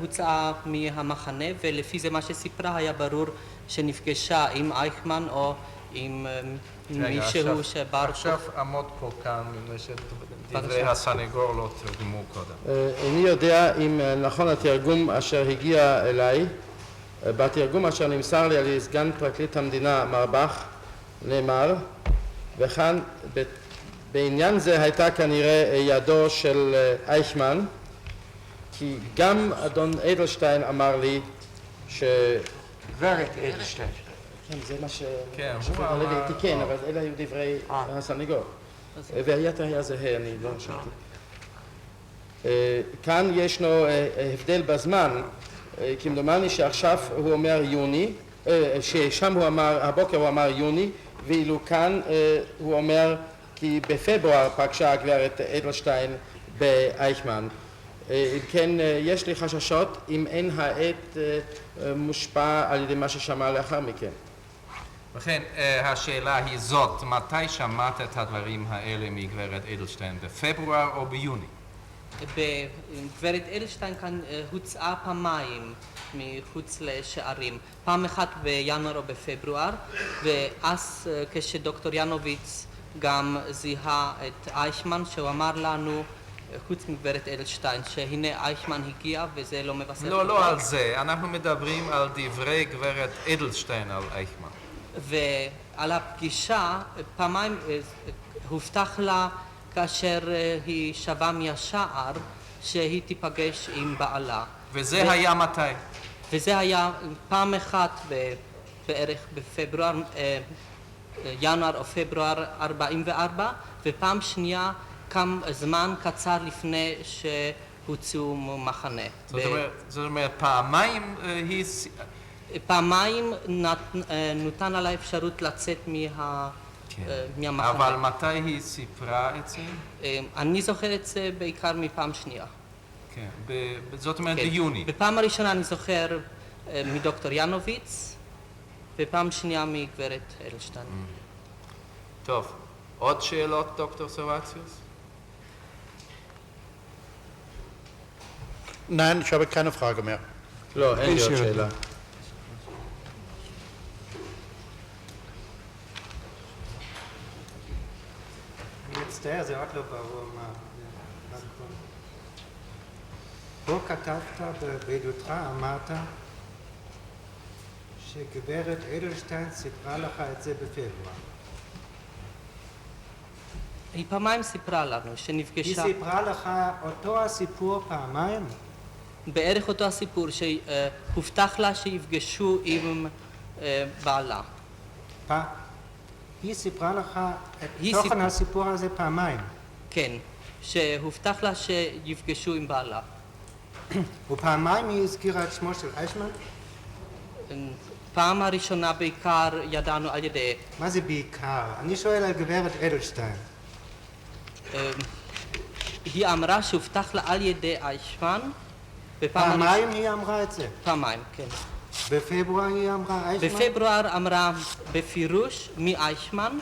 הוצאה מהמחנה, ולפי זה מה שסיפרה היה ברור שנפגשה עם אייכמן או עם מישהו שבר... עכשיו עמוד פה כאן, שדברי הסנגור לא תרגמו קודם. איני יודע אם נכון התרגום אשר הגיע אליי. בתרגום אשר נמסר לי על סגן פרקליט המדינה מר בך נאמר, וכאן בעניין זה הייתה כנראה ידו של אייכמן, כי גם אדון אדלשטיין אמר לי גברת אדלשטיין. כן, זה מה כן, ששופט הלוי תיקן, אבל אלה היו דברי הסנגור. והיתר היה זהה, אני לא חשבתי. כאן ישנו הבדל בזמן, כמדומני שעכשיו הוא אומר יוני, ששם הוא אמר, הבוקר הוא אמר יוני, ואילו כאן הוא אומר כי בפברואר פגשה הגברת אדלשטיין באייכמן. אם כן, יש לי חששות אם אין העת מושפע על ידי מה ששמע לאחר מכן. וכן, השאלה היא זאת, מתי שמעת את הדברים האלה מגברת אדלשטיין, בפברואר או ביוני? גברת אדלשטיין כאן הוצאה פעמיים מחוץ לשערים, פעם אחת בינואר או בפברואר, ואז כשדוקטור ינוביץ גם זיהה את אייכמן, שהוא אמר לנו חוץ מגברת אדלשטיין שהנה אייכמן הגיע וזה לא מבשר. לא על זה, אנחנו מדברים על דברי גברת אדלשטיין על אייכמן. ועל הפגישה פעמיים הובטח לה כאשר היא שבה מהשער שהיא תיפגש עם בעלה. וזה היה מתי? וזה היה פעם אחת בערך בפברואר, ינואר או פברואר 44, ופעם שנייה זמן קצר לפני שהוצאו מחנה. זאת אומרת, פעמיים היא... פעמיים נותן עליה אפשרות לצאת מהמחנה. אבל מתי היא סיפרה את זה? אני זוכר את זה בעיקר מפעם שנייה. כן, זאת אומרת ביוני. בפעם הראשונה אני זוכר מדוקטור ינוביץ, ופעם שנייה מגברת אדלשטיין. טוב, עוד שאלות, דוקטור סרווציוס? Nein, ich habe keine Frage mehr. לא, אין לי עוד שאלה. אני מצטער, זה עוד לא ברור מה נכון. פה כתבת בעדותך, אמרת שגברת אדלשטיין סיפרה לך את זה בפברואר. היא פעמיים סיפרה לנו היא שנפגשה... סיפרה לך אותו הסיפור פעמיים? בערך אותו הסיפור שהובטח לה שיפגשו עם בעלה. היא סיפרה לך את היא תוכן הסיפור הזה פעמיים? כן, שהובטח לה שיפגשו עם בעלה. ופעמיים היא הזכירה את שמו של אייכמן? פעם הראשונה בעיקר ידענו על ידי... מה זה בעיקר? אני שואל על גברת אדלשטיין. היא אמרה שהובטח לה על ידי אייכמן. פעמיים היא אמרה את זה? פעמיים, כן. בפברואר היא אמרה אייכמן? בפברואר אמרה בפירוש מאייכמן,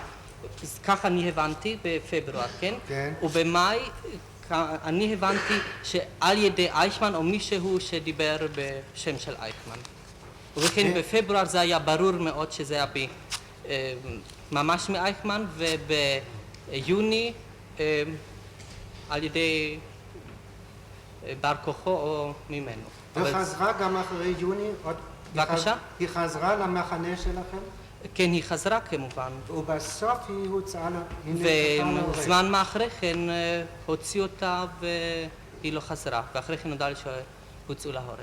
ככה אני הבנתי בפברואר, כן? כן. ובמאי אני הבנתי שעל ידי אייכמן או מישהו שדיבר בשם של אייכמן. ובכן בפברואר זה היה ברור מאוד שזה היה ממש מאייכמן, וביוני על ידי בר כוחו או ממנו. וחזרה גם אחרי יוני? בבקשה? היא חזרה למחנה שלכם? כן, היא חזרה כמובן. ובסוף היא הוצאה וזמן מאחרי כן הוציאו אותה והיא לא חזרה, ואחרי כן נודע לי שהוצאו להורג.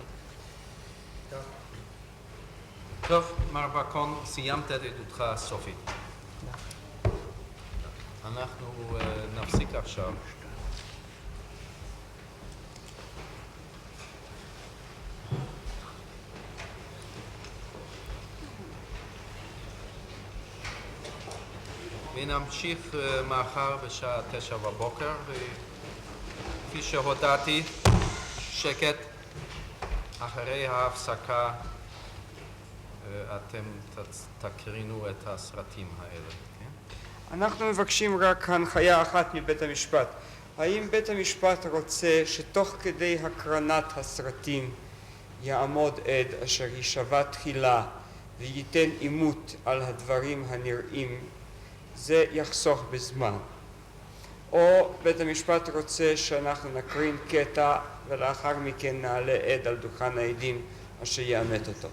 טוב, מר בקון, סיימת את עדותך הסופית. אנחנו נפסיק עכשיו. ונמשיך מחר בשעה 9 בבוקר, וכפי שהודעתי, שקט, אחרי ההפסקה אתם תקרינו את הסרטים האלה. כן? אנחנו מבקשים רק הנחיה אחת מבית המשפט. האם בית המשפט רוצה שתוך כדי הקרנת הסרטים יעמוד עד אשר יישבע תחילה וייתן עימות על הדברים הנראים? זה יחסוך בזמן. או בית המשפט רוצה שאנחנו נקרין קטע ולאחר מכן נעלה עד על דוכן העדים אשר יאמת אותו.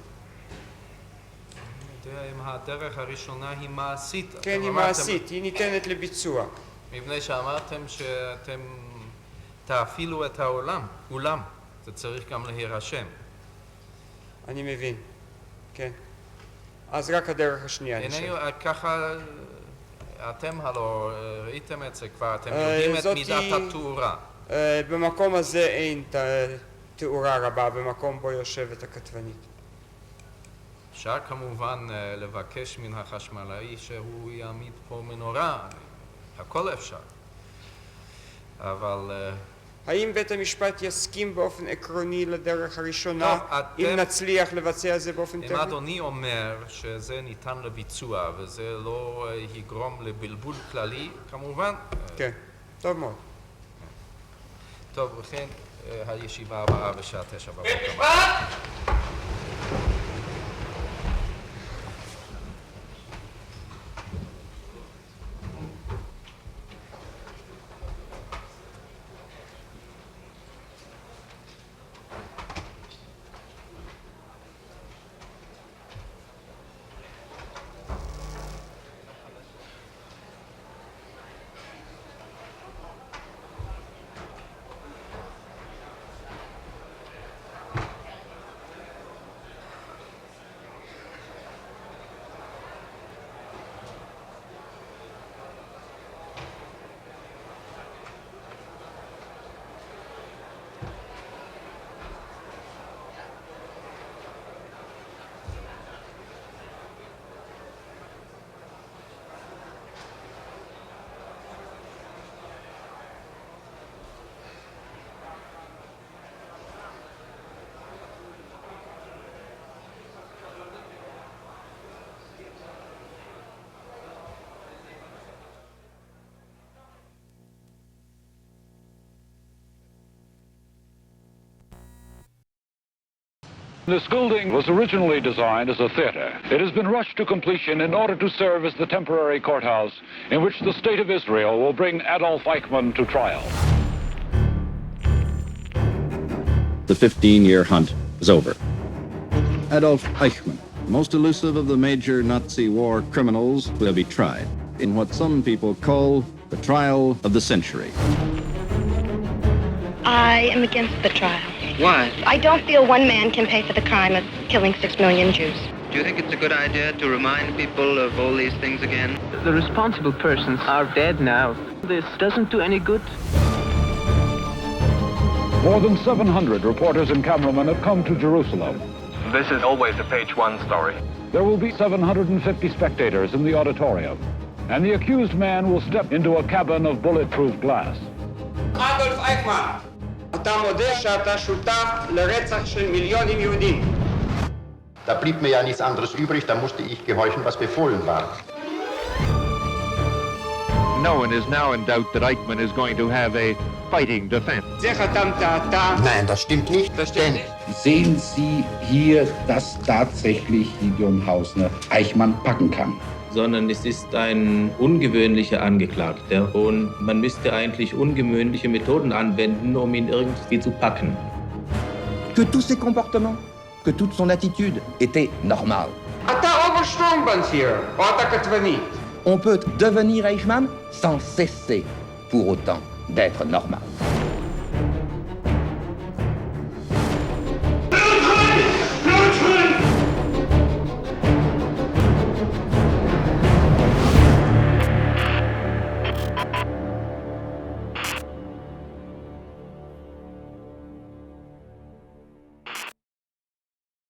אני יודע אם הדרך הראשונה היא מעשית. כן, היא מעשית, היא ניתנת לביצוע. מפני שאמרתם שאתם תאפילו את העולם, אולם, זה צריך גם להירשם. אני מבין, כן. אז רק הדרך השנייה. הנה, ככה אתם הלא ראיתם את זה כבר, אתם יודעים את מידת התאורה. במקום הזה אין תאורה רבה, במקום בו יושבת הכתבנית. אפשר כמובן לבקש מן החשמלאי שהוא יעמיד פה מנורה, הכל אפשר. אבל... האם בית המשפט יסכים באופן עקרוני לדרך הראשונה, אם נצליח לבצע זה באופן טכני? אם אדוני אומר שזה ניתן לביצוע וזה לא יגרום לבלבול כללי, כמובן... כן, טוב מאוד. טוב, וכן הישיבה הבאה בשעה 9 בבוקר. This building was originally designed as a theater. It has been rushed to completion in order to serve as the temporary courthouse in which the State of Israel will bring Adolf Eichmann to trial. The 15-year hunt was over. Adolf Eichmann, most elusive of the major Nazi war criminals, will be tried in what some people call the trial of the century. I am against the trial. Why? I don't feel one man can pay for the crime of killing 6 million Jews. Do you think it's a good idea to remind people of all these things again? The responsible persons are dead now. This doesn't do any good. More than 700 reporters and cameramen have come to Jerusalem. This is always a page-1 story. There will be 750 spectators in the auditorium, and the accused man will step into a cabin of bulletproof glass. אדולף אייכמן, אתה מודה שאתה שותף לרצח של מיליונים יהודים. Da blieb mir ja nichts anderes übrig, da musste ich gehorchen, was befohlen war. No one is now in doubt that Eichmann is going to have a fighting defense. Nein, das stimmt nicht. Denn sehen Sie hier, dass tatsächlich Gideon Hausner Eichmann packen kann? Sondern es ist ein ungewöhnlicher Angeklagter und man müsste eigentlich ungewöhnliche Methoden anwenden, um ihn irgendwie zu packen. Que tous ses comportements, que toute son attitude était normale. On peut devenir Eichmann sans cesser pour autant d'être normal.